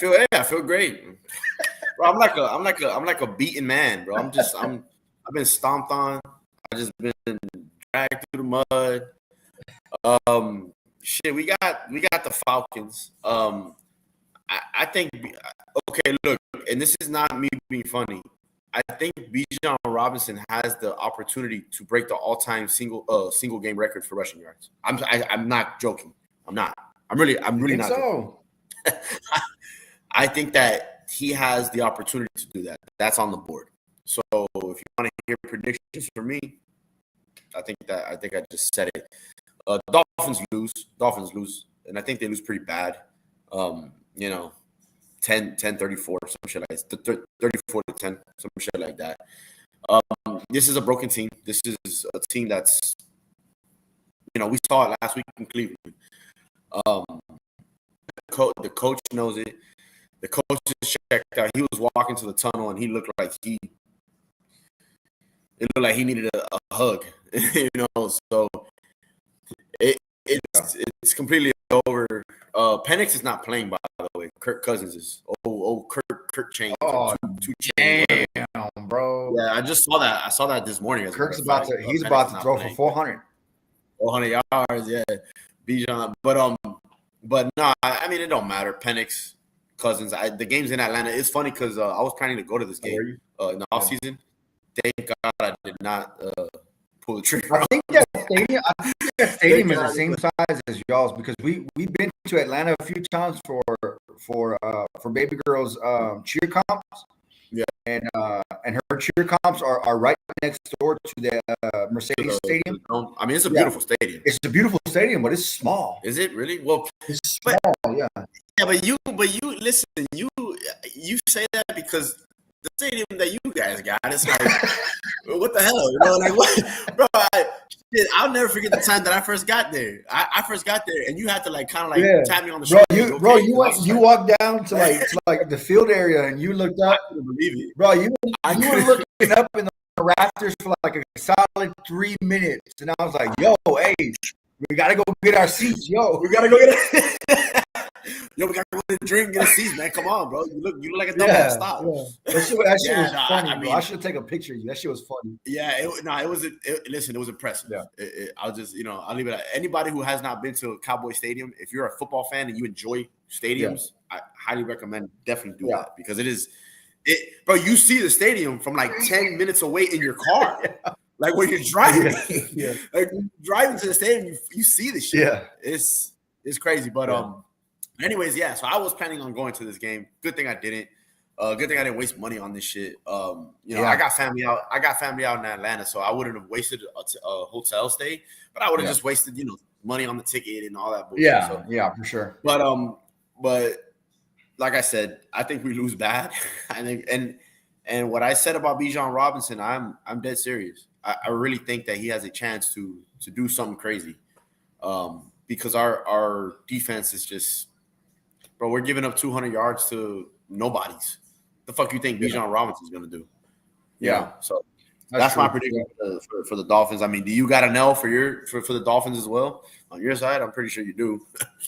Speaker 2: feel great. Bro, I'm like a beaten man, bro. I've been stomped on. I just been dragged through the mud. Shit, we got the Falcons. I think okay, look, and this is not me being funny. I think Bijan Robinson has the opportunity to break the all-time single game record for rushing yards. I'm not joking. I'm not. I'm really not.
Speaker 1: So.
Speaker 2: I think that he has the opportunity to do that. That's on the board. So if you want to hear predictions for me, I think I just said it. Dolphins lose, and I think they lose pretty bad. 10-34, some shit like that. 34-10, some shit like that. This is a broken team. This is a team that's, we saw it last week in Cleveland. The coach knows it. The coach just checked out. He was walking to the tunnel, and he looked like he needed a hug. So it's completely over. Penix is not playing, by the way. Kirk Cousins is. Kirk changed.
Speaker 1: Oh,
Speaker 2: two chains.
Speaker 1: Damn, bro.
Speaker 2: Yeah, I just saw that. I saw that this morning.
Speaker 1: Kirk's about to. He's about to throw for 400.
Speaker 2: 400 yards. Yeah, Bijan. But no, I mean it don't matter. Penix, Cousins. The game's in Atlanta. It's funny because I was planning to go to this game in the offseason. Thank God I did not pull the trigger.
Speaker 1: I think that stadium is the same size as y'all's because we've been to Atlanta a few times for baby girls cheer comps.
Speaker 2: Yeah,
Speaker 1: and her cheer comps are right next door to the Mercedes Stadium.
Speaker 2: I mean, it's a beautiful stadium.
Speaker 1: It's a beautiful stadium, but it's small.
Speaker 2: Is it really? Well,
Speaker 1: it's small. Yeah.
Speaker 2: Yeah, but you listen. You say that because the stadium that you guys got is like, what the hell? Like what, bro? I'll never forget the time that I first got there. I first got there, and you had to tap me on the shoulder.
Speaker 1: You walked down to like the field area, and you looked up.
Speaker 2: I couldn't believe it,
Speaker 1: bro. You were looking up in the rafters for like a solid 3 minutes, and I was like, "Yo, hey, we gotta go get our seats, yo. We gotta go get it."
Speaker 2: Yo, we got to go get a drink, get a seat, man. Come on, bro. You look like a dumbass. Stop.
Speaker 1: Yeah. That shit was funny, bro. I should take a picture of you. That shit was funny.
Speaker 2: Yeah, it was impressive. Yeah. I'll just, I'll leave it at anybody who has not been to a Cowboy Stadium. If you're a football fan and you enjoy stadiums, I highly recommend definitely do that because bro, you see the stadium from like 10 minutes away in your car. Like when you're driving,
Speaker 1: Yeah.
Speaker 2: like driving to the stadium, you see the shit.
Speaker 1: Yeah.
Speaker 2: It's crazy. But anyways, yeah. So I was planning on going to this game. Good thing I didn't. Good thing I didn't waste money on this shit. I got family out. I got family out in Atlanta, so I wouldn't have wasted a hotel stay, but I would have just wasted, money on the ticket and all that bullshit.
Speaker 1: Yeah, for sure.
Speaker 2: But like I said, I think we lose bad. I think, and what I said about Bijan Robinson, I'm dead serious. I really think that he has a chance to do something crazy, because our defense is just, bro, we're giving up 200 yards to nobodies. The fuck you think Bijan Robinson's gonna do? So that's my prediction for the Dolphins. I mean, do you got an L for the Dolphins as well on your side? I'm pretty sure you do.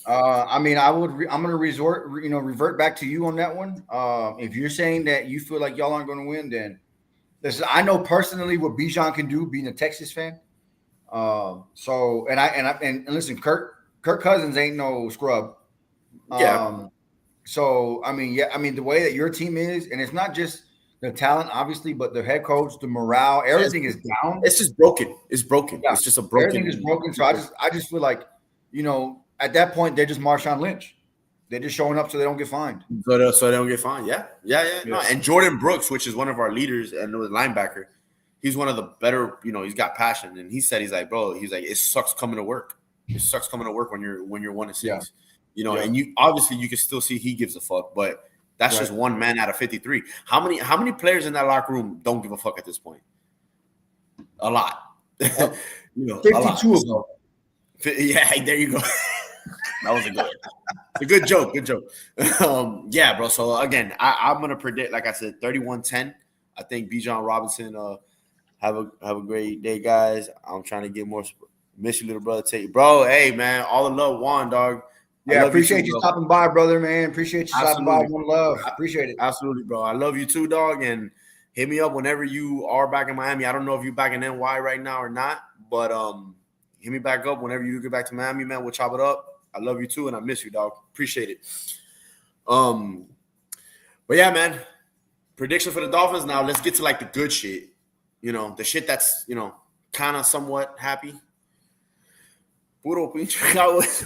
Speaker 1: I mean, I'm gonna revert back to you on that one. If you're saying that you feel like y'all aren't going to win, then listen, I know personally what Bijan can do, being a Texas fan. So listen, Kirk Cousins ain't no scrub. So I mean, the way that your team is, and it's not just the talent, obviously, but the head coach, the morale, everything is down.
Speaker 2: It's just broken. It's broken. Yeah. It's just a broken.
Speaker 1: Everything is broken. So I just feel like, at that point they're just Marshawn Lynch. They're just showing up so they don't get fined.
Speaker 2: So they don't get fined. Yeah. No. And Jordan Brooks, which is one of our leaders and the linebacker, he's one of the better. He's got passion, and he said it sucks coming to work. It sucks coming to work when you're 1-6. And you obviously you can still see he gives a fuck, but that's just one man out of 53. How many players in that locker room don't give a fuck at this point? A lot.
Speaker 1: 52 of them.
Speaker 2: Yeah, there you go. That was a good joke. Good joke. Yeah, bro. So again, I'm gonna predict, like I said, 31-10. I think Bijan Robinson. Have a great day, guys. I'm trying to get more. Miss you, little brother. Bro. Hey, man. All the love, Juan, dog.
Speaker 1: Yeah, appreciate you stopping by, brother, man. Appreciate you stopping by. One love. Appreciate it.
Speaker 2: Absolutely, bro. I love you too, dog. And hit me up whenever you are back in Miami. I don't know if you're back in NY right now or not, but hit me back up whenever you get back to Miami, man. We'll chop it up. I love you too, and I miss you, dog. Appreciate it. But yeah, man. Prediction for the Dolphins. Now let's get to like the good shit. The shit that's kind of somewhat happy. Puro pinche Cowboys.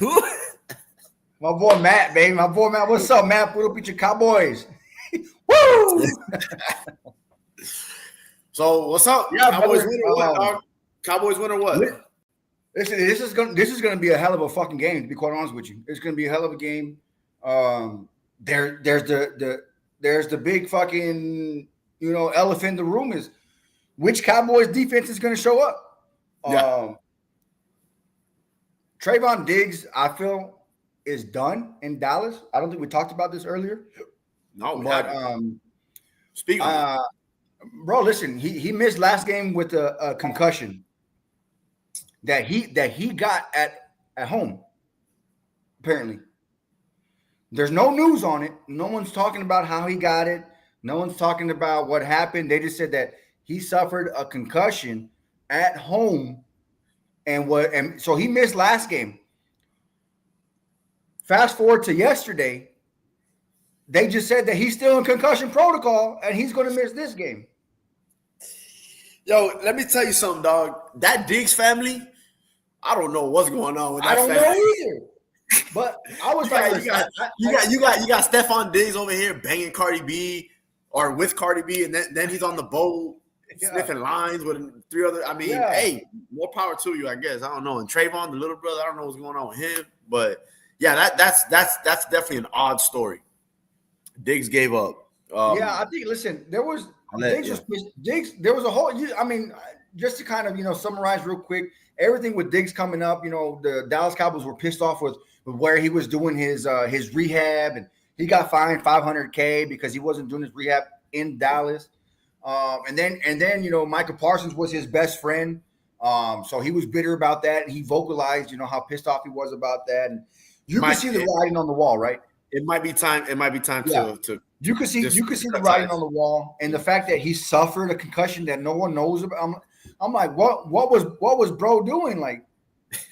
Speaker 1: My boy Matt, baby. My boy Matt. What's up, Matt? Puro pinche Cowboys. Woo!
Speaker 2: So what's up?
Speaker 1: Yeah,
Speaker 2: Cowboys win or what, dog? Cowboys win or what?
Speaker 1: Listen, this is gonna be a hell of a fucking game, to be quite honest with you. It's gonna be a hell of a game. There's the big fucking elephant in the room is which Cowboys defense is gonna show up. Trayvon Diggs, I feel, is done in Dallas. I don't think we talked about this earlier.
Speaker 2: No,
Speaker 1: but
Speaker 2: speaking
Speaker 1: bro, listen, he missed last game with a concussion that he got at home. Apparently, there's no news on it. No one's talking about how he got it. No one's talking about what happened. They just said that he suffered a concussion at home, and so he missed last game. Fast forward to yesterday, they just said that he's still in concussion protocol and he's going to miss this game.
Speaker 2: Yo, let me tell you something, dog. That Diggs family, I don't know what's going on with that family.
Speaker 1: I don't know either. But I was
Speaker 2: you got Stephon Diggs over here banging Cardi B or with Cardi B, and then he's on the boat sniffing lines with 3 other. I mean, hey, more power to you, I guess. I don't know. And Trayvon, the little brother, I don't know what's going on with him, but yeah, that's definitely an odd story. Diggs gave up.
Speaker 1: I think. Listen, there was Diggs. There was a whole. I mean, just to kind of summarize real quick, everything with Diggs coming up. The Dallas Cowboys were pissed off with where he was doing his rehab, and he got fined $500K because he wasn't doing his rehab in Dallas. And then Micah Parsons was his best friend. So he was bitter about that, and he vocalized how pissed off he was about that. And you can see the writing on the wall, right?
Speaker 2: It might be time to
Speaker 1: you could see the writing on the wall, and the fact that he suffered a concussion that no one knows about. I'm like, what was bro doing? Like,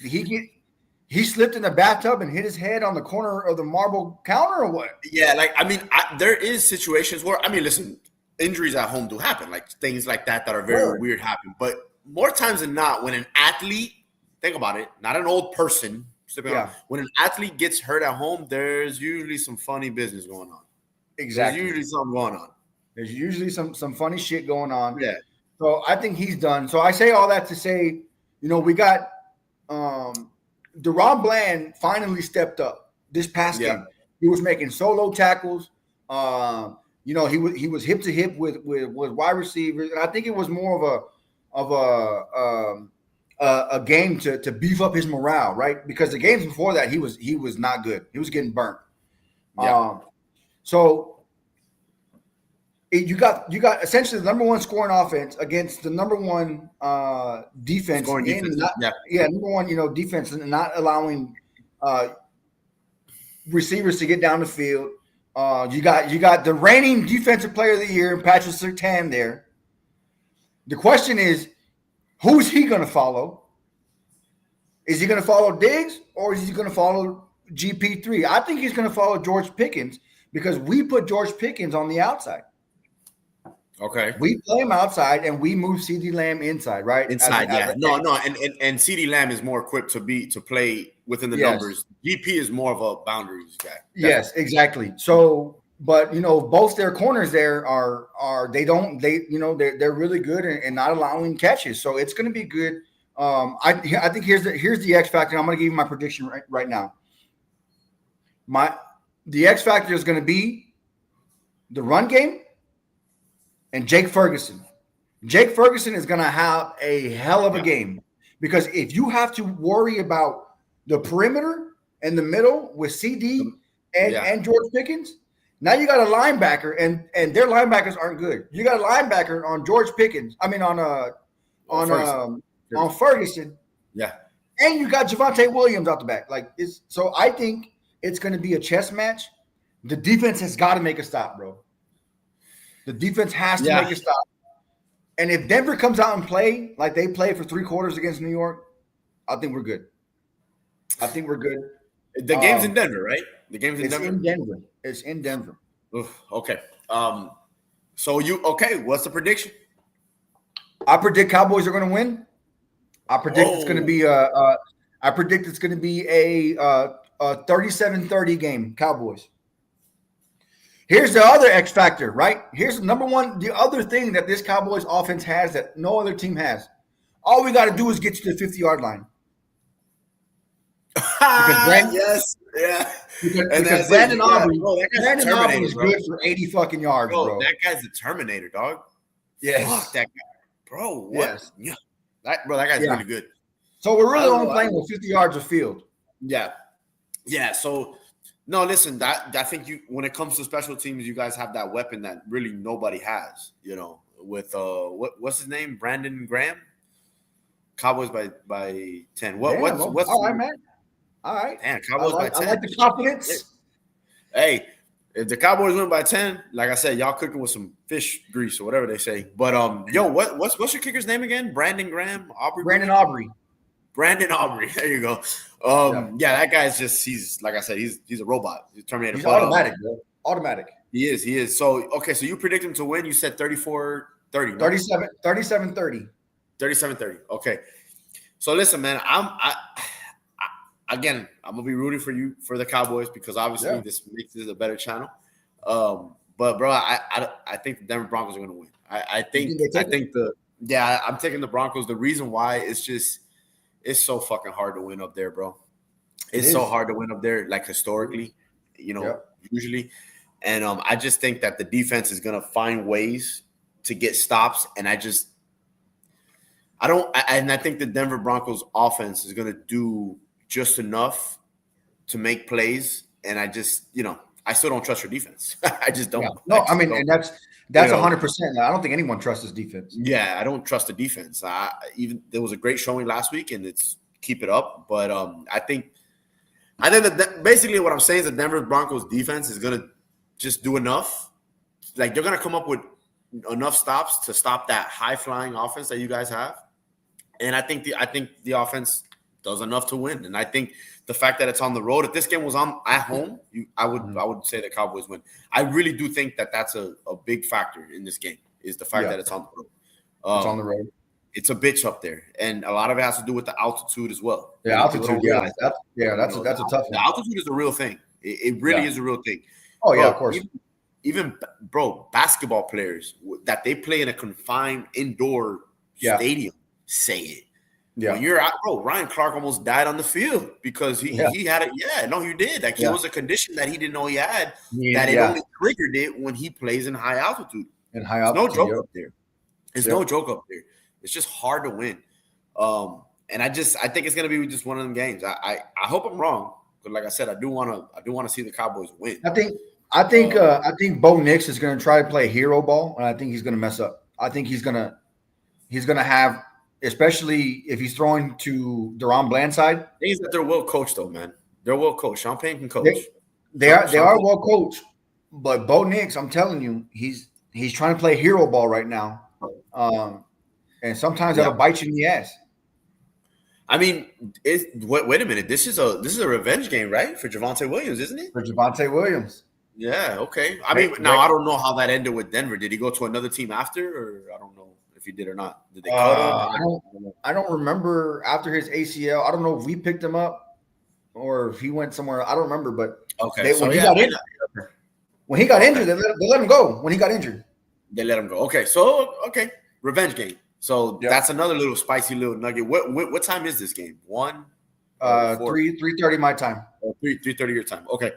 Speaker 1: did he slipped in the bathtub and hit his head on the corner of the marble counter or what?
Speaker 2: Yeah, like I mean, there is situations where listen, injuries at home do happen, like things like that are very weird happen. But more times than not, when an athlete, think about it, not an old person, when an athlete gets hurt at home, there's usually some funny business going on.
Speaker 1: Exactly.
Speaker 2: There's usually something going on.
Speaker 1: There's usually some funny shit going on.
Speaker 2: Yeah.
Speaker 1: So I think he's done. So I say all that to say, we got Deron Bland finally stepped up this past game. He was making solo tackles. He was hip to hip with wide receivers, and I think it was more of a game to beef up his morale, right? Because the games before that he was not good. He was getting burnt. Yeah. So you got essentially the number one scoring offense against the number one defense. Number one defense, and not allowing receivers to get down the field. You got the reigning defensive player of the year, Patrick Surtain there. The question is, who's he going to follow? Is he going to follow Diggs, or is he going to follow GP3? I think he's going to follow George Pickens, because we put George Pickens on the outside.
Speaker 2: Okay.
Speaker 1: We play him outside and we move CeeDee Lamb inside, right?
Speaker 2: Inside, and CeeDee Lamb is more equipped to play within the numbers. GP is more of a boundaries guy. Definitely.
Speaker 1: Yes, exactly. So, but both their corners there are they're really good and not allowing catches. So it's going to be good. I think here's the X factor. I'm going to give you my prediction right now. The X factor is going to be the run game and Jake Ferguson. Jake Ferguson is going to have a hell of a game, because if you have to worry about the perimeter and the middle with CD and George Pickens, now you got a linebacker, and their linebackers aren't good. You got a linebacker on George Pickens. I mean on Ferguson.
Speaker 2: Yeah.
Speaker 1: And you got Javonte Williams out the back. So I think it's going to be a chess match. The defense has got to make a stop, bro. The defense has to make a stop. And if Denver comes out and play like they played for 3 quarters against New York, I think we're good.
Speaker 2: The game's in Denver, right? The game's in Denver?
Speaker 1: It's in Denver.
Speaker 2: Oof, okay. What's the prediction?
Speaker 1: I predict Cowboys are going to win. I predict it's going to be a 37-30 game, Cowboys. Here's the other X factor, right? Here's the other thing that this Cowboys offense has that no other team has. All we got to do is get to the 50-yard line.
Speaker 2: Because
Speaker 1: Brandon Aubrey is good for 80 fucking yards, bro.
Speaker 2: That guy's a Terminator, dog.
Speaker 1: Yes.
Speaker 2: Fuck that guy. Bro, what?
Speaker 1: Yes.
Speaker 2: Yeah. That guy's really good.
Speaker 1: So we're really only playing with 50 yards of field.
Speaker 2: Yeah. Yeah, so no, listen, I think when it comes to special teams, you guys have that weapon that really nobody has, with what's his name? Brandon Graham? Cowboys by 10. What's
Speaker 1: all right, man. All right.
Speaker 2: Man, Cowboys by 10.
Speaker 1: I like the confidence.
Speaker 2: Hey, if the Cowboys win by 10, like I said, y'all cooking with some fish grease or whatever they say. But what's your kicker's name again? Brandon Graham?
Speaker 1: Brandon Aubrey.
Speaker 2: Brandon Aubrey. There you go. That guy's he's like I said, he's a robot. He's a Terminator.
Speaker 1: He's automatic, bro. Automatic.
Speaker 2: He is. So you predict him to win. You said 34-30.
Speaker 1: 37-30.
Speaker 2: 37-30. Okay. So listen, man, I'm gonna be rooting for you for the Cowboys, because obviously this makes this a better channel. But bro, I think the Denver Broncos are gonna win. I'm taking the Broncos. The reason why it's so fucking hard to win up there, bro. It's so hard to win up there, like historically, usually. And I just think that the defense is gonna find ways to get stops, and I think the Denver Broncos offense is gonna do just enough to make plays, and I still don't trust your defense. I just don't.
Speaker 1: No, I mean, and that's 100%. I don't think anyone trusts his defense.
Speaker 2: Yeah, I don't trust the defense. Even there was a great showing last week, and it's keep it up. But I think that basically what I'm saying is the Denver Broncos defense is gonna just do enough. Like, they're gonna come up with enough stops to stop that high flying offense that you guys have, and I think the offense does enough to win. And I think the fact that it's on the road, if this game was on at home, I would say the Cowboys win. I really do think that that's a big factor in this game, is the fact that it's on the road.
Speaker 1: It's on the road.
Speaker 2: it's a bitch up there, and a lot of it has to do with the altitude as well.
Speaker 1: Yeah,
Speaker 2: People
Speaker 1: altitude.
Speaker 2: don't
Speaker 1: Yeah,
Speaker 2: realize that.
Speaker 1: that's a tough
Speaker 2: The
Speaker 1: one.
Speaker 2: altitude is a real thing. It really is a real thing.
Speaker 1: Oh yeah,
Speaker 2: Bro,
Speaker 1: of course.
Speaker 2: even bro, basketball players that they play in a confined indoor stadium say it.
Speaker 1: Yeah.
Speaker 2: When you're out, bro, Ryan Clark almost died on the field because he had it. Yeah, no, he did. Like it was a condition that he didn't know he had. That it only triggered it when he plays in high altitude.
Speaker 1: In high altitude,
Speaker 2: it's no joke up there. It's no joke up there. It's just hard to win. And I think it's gonna be just one of them games. I hope I'm wrong, but like I said, I do want to see the Cowboys win.
Speaker 1: I think Bo Nix is gonna try to play hero ball, and I think he's gonna mess up. I think he's gonna have, especially if he's throwing to Deron Bland's side.
Speaker 2: Things that they're well coached though, man. They're well coached. Sean Payne can coach.
Speaker 1: They are well coached, but Bo Nix, I'm telling you, he's trying to play hero ball right now. And sometimes that'll bite you in the ass.
Speaker 2: I mean, wait a minute. This is a revenge game, right? For Javonte Williams, isn't it?
Speaker 1: For Javonte Williams.
Speaker 2: Yeah, okay. I mean, now I don't know how that ended with Denver. Did he go to another team after, or I don't know if he did or not. Did they cut him?
Speaker 1: I don't remember after his ACL. I don't know if we picked him up or if he went somewhere. I don't remember, but when he got injured, they let him go. When he got injured,
Speaker 2: they let him go. Okay, revenge game. So that's another little spicy little nugget. What time is this game?
Speaker 1: 3:30 my time.
Speaker 2: 3:30 your time. Okay.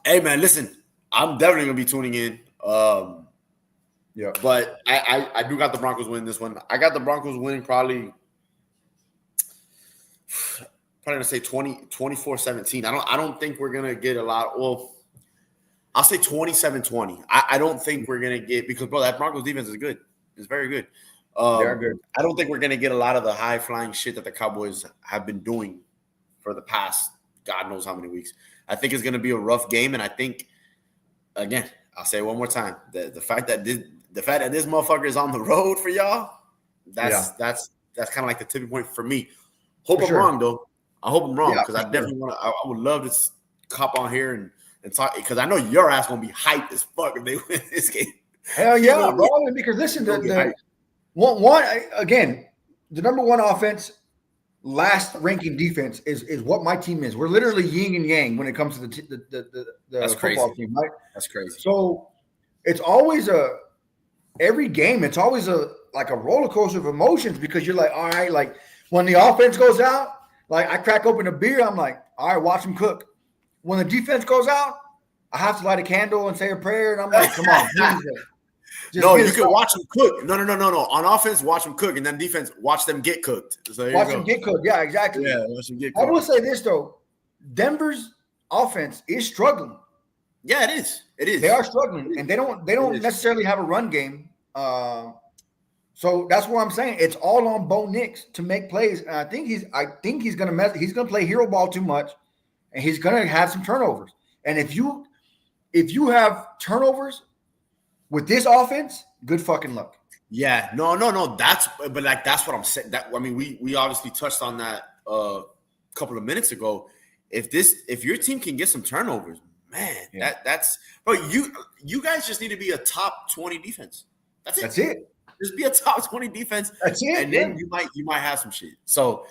Speaker 2: Hey man, listen, I'm definitely gonna be tuning in. But I do got the Broncos winning this one. I got the Broncos winning probably gonna say 24-17. I don't think we're gonna get a lot. Well, I'll say 27-20. I don't think we're gonna get, because bro, that Broncos defense is good. It's very good.
Speaker 1: They're good.
Speaker 2: I don't think we're gonna get a lot of the high flying shit that the Cowboys have been doing for the past God knows how many weeks. I think it's gonna be a rough game, and I think, again, I'll say it one more time, the fact that this motherfucker is on the road for y'all, that's kind of like the tipping point for me. Hope I'm wrong though. I hope I'm wrong, because I definitely want to. I would love to cop on here and talk, because I know your ass gonna be hyped as fuck if they win this game.
Speaker 1: Hell yeah, bro! Because listen, the number one offense, last ranking defense is what my team is. We're literally yin and yang when it comes to the football team, right?
Speaker 2: That's crazy.
Speaker 1: So it's always every game. It's always like a roller coaster of emotions, because you're like, all right, like when the offense goes out, like I crack open a beer, I'm like, all right, watch them cook. When the defense goes out, I have to light a candle and say a prayer, and I'm like, come on, please.
Speaker 2: No, you can watch them cook. No. On offense, watch them cook, and then defense, watch them get cooked. So
Speaker 1: watch them get cooked. Yeah, exactly.
Speaker 2: Yeah, watch them get cooked.
Speaker 1: I will say this though, Denver's offense is struggling.
Speaker 2: Yeah, it is. It is.
Speaker 1: They are struggling, and they don't necessarily have a run game. So that's what I'm saying. It's all on Bo Nix to make plays, and I think he's gonna play hero ball too much, and he's gonna have some turnovers. And if you have turnovers with this offense, good fucking luck.
Speaker 2: Yeah, no. That's what I'm saying. We obviously touched on that a couple of minutes ago. If your team can get some turnovers, man, that's bro. You guys just need to be a top 20 defense. That's it. Just be a top 20 defense.
Speaker 1: That's it.
Speaker 2: And then you might have some shit. So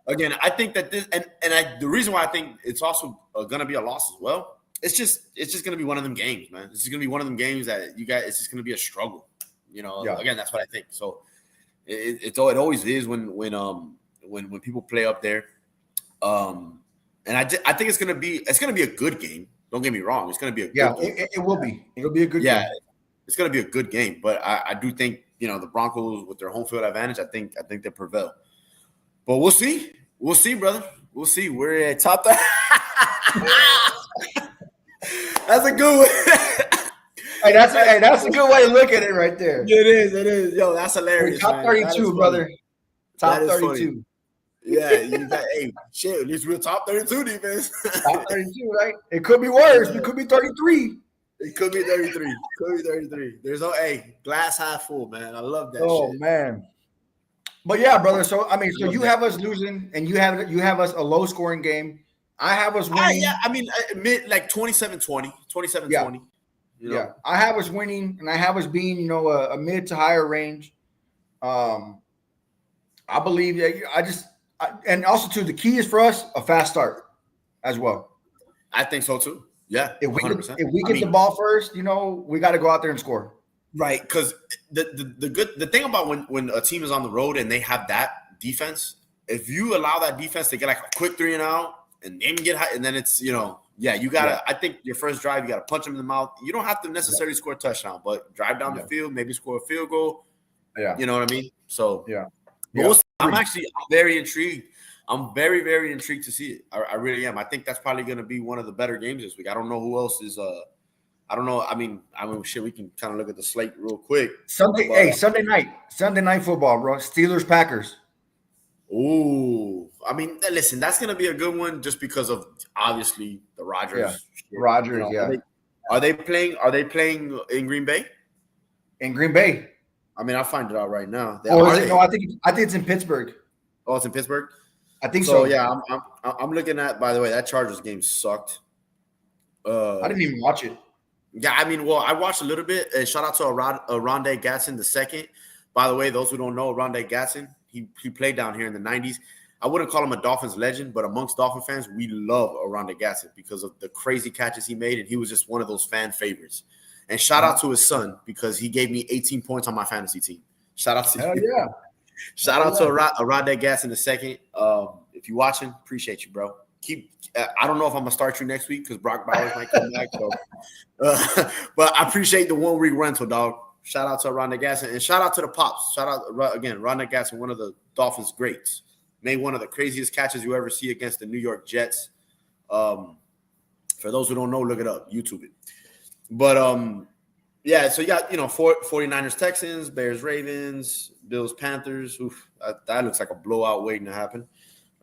Speaker 2: again, I think that this the reason why I think it's also gonna be a loss as well. It's just gonna be one of them games, man. It's just gonna be one of them games that you guys. It's just gonna be a struggle. Again, that's what I think. So it always is when people play up there. And I think it's gonna be a good game. Don't get me wrong. It's gonna be a good game.
Speaker 1: It will be. It'll be a good game.
Speaker 2: Yeah, it's gonna be a good game. But I do think the Broncos, with their home field advantage, I think they prevail. But we'll see. We'll see, brother. We'll see. We're at top. That's a good one.
Speaker 1: That's a good way to look at it right there.
Speaker 2: It is. Yo, that's hilarious.
Speaker 1: Top 32, brother. Top 32.
Speaker 2: Yeah, you got, shit, at least we're top 32 defense.
Speaker 1: Top 32, right? It could be worse. It could be 33.
Speaker 2: It could be 33. There's no glass half full, man. I love that shit.
Speaker 1: Oh, man. But yeah, brother. So you have us losing, and you have us a low scoring game. I have us winning.
Speaker 2: Mid like 27-20, 27-20.
Speaker 1: I have us winning, and I have us being, a mid to higher range. Um, I believe that and also too, the key is for us a fast start as well.
Speaker 2: I think so too. Yeah,
Speaker 1: If we
Speaker 2: 100%.
Speaker 1: if we get the ball first, we got to go out there and score.
Speaker 2: Right, because the thing about when a team is on the road and they have that defense, if you allow that defense to get like a quick 3-and-out and then get high, and then it's you gotta. Yeah. I think your first drive you gotta punch them in the mouth. You don't have to necessarily score a touchdown, but drive down the field, maybe score a field goal.
Speaker 1: Yeah,
Speaker 2: you know what I mean. So
Speaker 1: yeah.
Speaker 2: I'm very intrigued. I'm very, very intrigued to see it. I really am. I think that's probably going to be one of the better games this week. I don't know who else is. I don't know. I mean, shit. We can kind of look at the slate real quick.
Speaker 1: Sunday night football, bro. Steelers Packers.
Speaker 2: Ooh, I mean, listen, that's going to be a good one just because of obviously the Rodgers.
Speaker 1: Yeah. Rodgers,
Speaker 2: Are they playing? Are they playing in Green Bay?
Speaker 1: In Green Bay.
Speaker 2: I mean, I'll find it out right now.
Speaker 1: No, I think it's in Pittsburgh.
Speaker 2: Oh, it's in Pittsburgh.
Speaker 1: I think so.
Speaker 2: Yeah, I'm looking at. By the way, that Chargers game sucked.
Speaker 1: I didn't even watch it.
Speaker 2: Yeah, I mean, well, I watched a little bit. And shout out to Rondé Gatson II. By the way, those who don't know, Rondé Gatson, he played down here in the 90s. I wouldn't call him a Dolphins legend, but amongst Dolphin fans, we love Rondé Gatson because of the crazy catches he made, and he was just one of those fan favorites. And shout out to his son because he gave me 18 points on my fantasy team. Shout out to you.
Speaker 1: Yeah.
Speaker 2: Shout out to Rondé Gatson II. If you're watching, appreciate you, bro. I don't know if I'm gonna start you next week because Brock Bowers might come back. So, but I appreciate the 1 week rental, dog. Shout out to Rondé Gatson and shout out to the Pops. Shout out again, Rondé Gatson, one of the Dolphins greats. Made one of the craziest catches you ever see against the New York Jets. For those who don't know, look it up, YouTube it. But yeah, so you got 49ers, Texans, Bears, Ravens, Bills, Panthers. Oof, that looks like a blowout waiting to happen.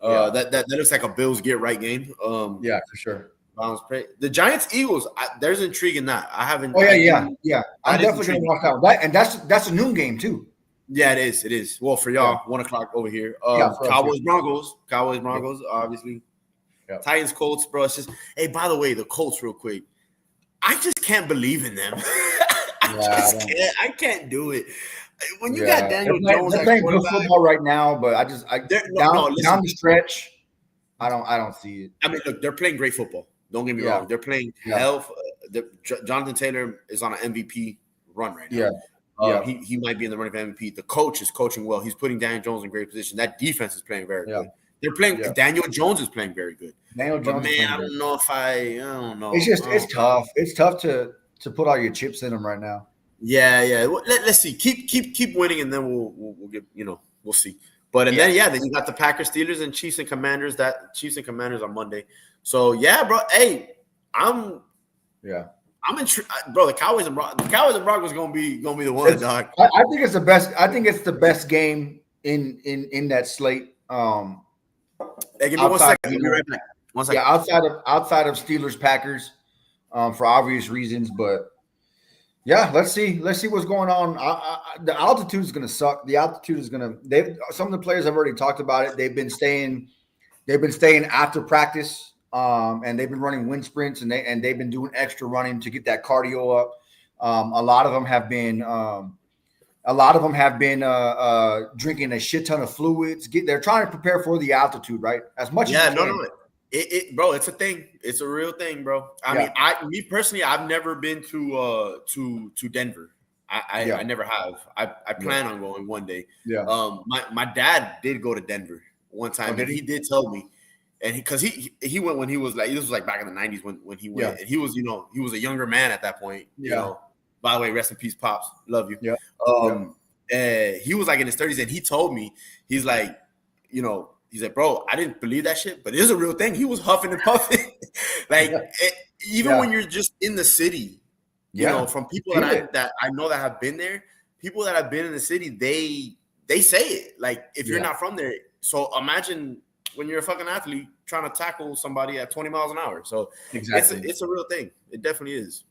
Speaker 2: That looks like a Bills get right game.
Speaker 1: Yeah, for sure.
Speaker 2: The Giants, Eagles. There's intrigue in that. I haven't.
Speaker 1: Oh yeah. I'm definitely gonna watch that one. And that's a noon game too.
Speaker 2: Yeah, it is. It is. Well, for y'all, 1 o'clock over here. Cowboys, Broncos, obviously. Yeah. Titans, Colts, bro. It's just. Hey, by the way, the Colts, real quick. I just can't believe in them. I can't do it. When you got Daniel Jones,
Speaker 1: they're playing good football right now, but down the stretch, I don't see it.
Speaker 2: I mean, look, they're playing great football. Don't get me wrong. They're playing hell. Jonathan Taylor is on an MVP run right now. He might be in the running for MVP. The coach is coaching well. He's putting Daniel Jones in great position. That defense is playing very good. They're playing. Daniel Jones is playing very good.
Speaker 1: Daniel Jones,
Speaker 2: man, I don't know if I don't know.
Speaker 1: It's tough. It's tough to put all your chips in them right now.
Speaker 2: Yeah. Let's see. Keep winning, and then we'll get we'll see. But then you got the Packers, Steelers, and Chiefs and Commanders. That Chiefs and Commanders on Monday. So yeah, bro. Hey, I'm intrigued, bro. The Cowboys and Broncos gonna be the one, dog.
Speaker 1: I think it's the best. I think it's the best game in that slate.
Speaker 2: Hey, give me 1 second. Give me right back. 1 second.
Speaker 1: Yeah, outside of Steelers Packers, for obvious reasons, but yeah, let's see what's going on. The altitude is going to suck. The altitude is going to. Some of the players have already talked about it. They've been staying after practice, and they've been running wind sprints, and they've been doing extra running to get that cardio up. A lot of them have been. Drinking a shit ton of fluids. They're trying to prepare for the altitude, right? As much as
Speaker 2: bro, it's a thing. It's a real thing, bro. I mean, me personally, I've never been to Denver. I never have. I plan on going one day.
Speaker 1: Yeah.
Speaker 2: My dad did go to Denver one time, and he did tell me, and because he went when he was like, this was like back in the 90s when he went, and he was he was a younger man at that point. By the way, rest in peace, Pops. Love you. Yeah. He was like in his 30s, and he told me, he's like, he's like, bro, I didn't believe that shit, but it is a real thing. He was huffing and puffing. Even when you're just in the city, from people that I know that have been there, people that have been in the city, they say it. Like, if you're not from there. So imagine when you're a fucking athlete trying to tackle somebody at 20 miles an hour. So it's a real thing. It definitely is.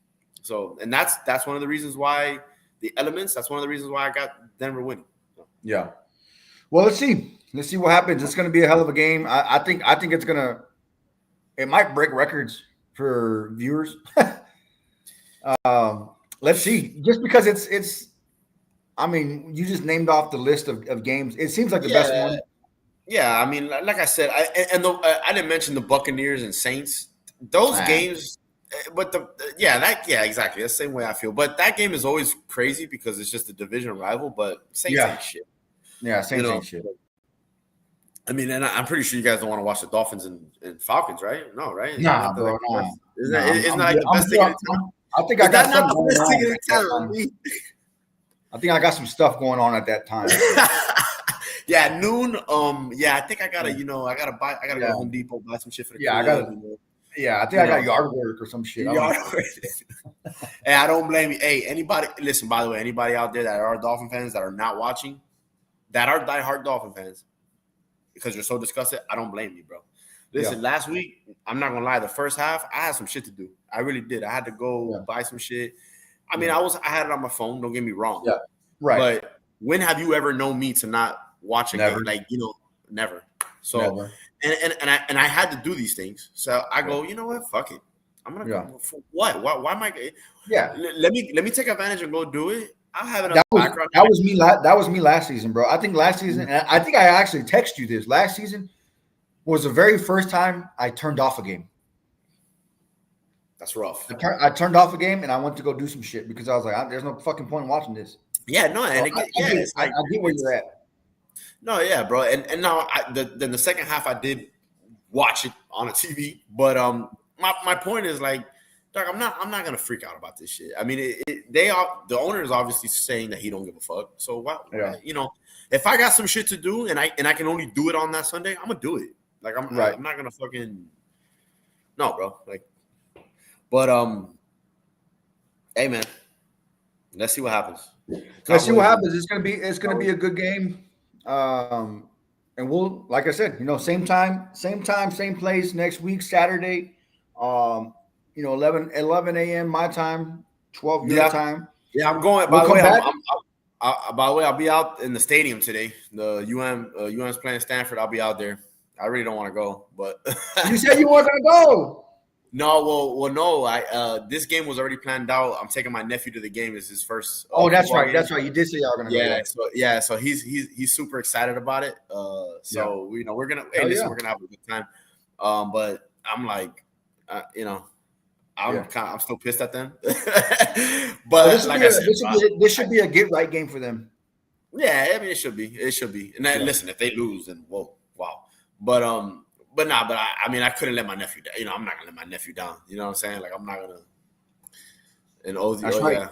Speaker 2: So, and that's one of the reasons why that's one of the reasons why I got Denver winning. So.
Speaker 1: Yeah. Well, let's see. Let's see what happens. It's going to be a hell of a game. I think it's going to – it might break records for viewers. Let's see. Just because it's I mean, you just named off the list of games. It seems like the best one.
Speaker 2: Yeah, I mean, like I said, I didn't mention the Buccaneers and Saints. Those games, but exactly. That's the same way I feel. But that game is always crazy because it's just a division rival. But Saints ain't shit.
Speaker 1: Yeah, Saints ain't shit.
Speaker 2: I mean, and I'm pretty sure you guys don't want to watch the Dolphins and Falcons, right? No, right?
Speaker 1: Nah, bro. Nah.
Speaker 2: Isn't that like the best thing in town?
Speaker 1: I think I got something going on. I think I got some stuff going on at that time.
Speaker 2: Yeah, noon. I think I gotta go to Home Depot, buy some shit for the
Speaker 1: crib. I think I got yard work or some shit.
Speaker 2: Hey, I don't blame you. Hey, anybody listen, by the way, anybody out there that are Dolphin fans that are not watching, that are diehard Dolphin fans, because you're so disgusted, I don't blame you, bro. Listen, last week, I'm not gonna lie, the first half, I had some shit to do. I really did. I had to go buy some shit. I mean, I had it on my phone, don't get me wrong.
Speaker 1: Yeah. Right.
Speaker 2: But when have you ever known me to not watch a game? Like, never. So never. And I had to do these things. So I go, you know what? Fuck it. I'm gonna go for what? Why am I?
Speaker 1: Yeah.
Speaker 2: Let me take advantage and go do it. I'll have it on
Speaker 1: the background. That was me last season, bro. I think last season, and I think I actually texted you this. Last season was the very first time I turned off a game.
Speaker 2: That's rough.
Speaker 1: I turned off a game and I went to go do some shit because I was like, "There's no fucking point in watching this."
Speaker 2: Yeah, no, and
Speaker 1: I get where you're at.
Speaker 2: No, yeah, bro, and now then the second half I did watch it on a TV, but my point is like. I'm not gonna freak out about this shit. I mean, the owner is obviously saying that he don't give a fuck. So if I got some shit to do and I can only do it on that Sunday, I'm gonna do it. Like I'm not gonna fucking no, bro. Like, but hey man, let's see what happens.
Speaker 1: Let's see what happens. It's gonna be a good game. And we'll, like I said, same time, same place next week, Saturday. 11 a.m. my time, 12 your time.
Speaker 2: Yeah, I'm going. By the way, I'll be out in the stadium today. The UM's playing Stanford. I'll be out there. I really don't want to go, but
Speaker 1: you said you weren't gonna go.
Speaker 2: No, well, no. This game was already planned out. I'm taking my nephew to the game. It's his first.
Speaker 1: That's right. Game. That's right. You did say y'all were gonna
Speaker 2: go. So he's super excited about it. We're gonna we're gonna have a good time. But I'm like, I'm still pissed at them. But
Speaker 1: this should be a get right game for them.
Speaker 2: Yeah, I mean it should be. It should be. And then, listen, if they lose, then wow. But I mean I couldn't let my nephew down. I'm not gonna let my nephew down. You know what I'm saying? Like I'm not gonna. And
Speaker 1: that's right. Yeah,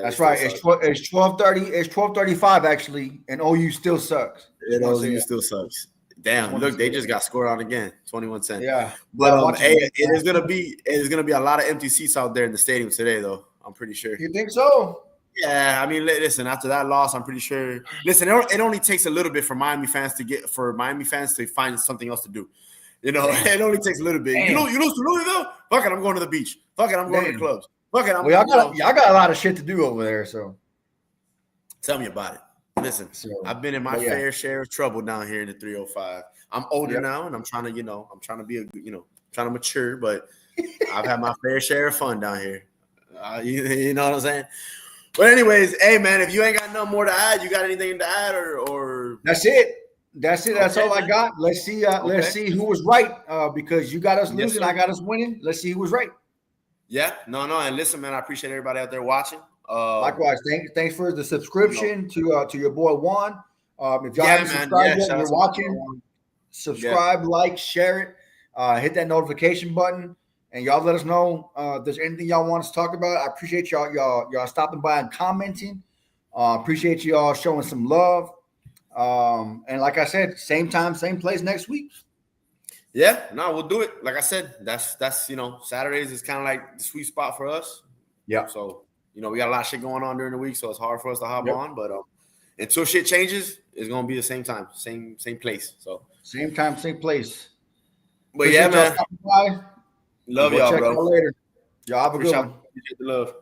Speaker 1: that's right. It's 12:30. It's 12:35 actually, and OU still sucks.
Speaker 2: OU still sucks. Damn! Look, they just got scored on again. 21 cents.
Speaker 1: Yeah,
Speaker 2: but it is gonna be a lot of empty seats out there in the stadium today, though. I'm pretty sure.
Speaker 1: You think so?
Speaker 2: Yeah, I mean, listen. After that loss, I'm pretty sure. Listen, it only takes a little bit for Miami fans to find something else to do. It only takes a little bit.
Speaker 1: Damn.
Speaker 2: You lose to Louisville? Fuck it, I'm going to the beach. Fuck it, I'm going to the clubs. Fuck it,
Speaker 1: y'all got a lot of shit to do over there. So
Speaker 2: tell me about it. Listen, I've been in my fair share of trouble down here in the 305. I'm older now, and I'm trying to, be trying to mature, but I've had my fair share of fun down here. You know what I'm saying? But anyways, hey man, if you ain't got nothing more to add, you got anything to add or?
Speaker 1: That's it. That's all I got. Let's see. Let's see who was right. Because you got us losing, I got us winning. Let's see who was right.
Speaker 2: Yeah. No. And listen, man, I appreciate everybody out there watching.
Speaker 1: Likewise, thanks for the subscription to your boy Juan. If y'all haven't subscribed yet, you're watching, subscribe, like, share it, hit that notification button, and y'all let us know if there's anything y'all want us to talk about. I appreciate y'all stopping by and commenting. Appreciate y'all showing some love. And like I said, same time, same place next week.
Speaker 2: Yeah, no, we'll do it. Like I said, that's Saturdays is kind of like the sweet spot for us.
Speaker 1: Yeah.
Speaker 2: So. We got a lot of shit going on during the week, so it's hard for us to hop on. But until shit changes, it's gonna be the same time, same place. So
Speaker 1: same time, same place.
Speaker 2: But appreciate man, love y'all, bro.
Speaker 1: Y'all later. Y'all have a good one.
Speaker 2: Appreciate the love.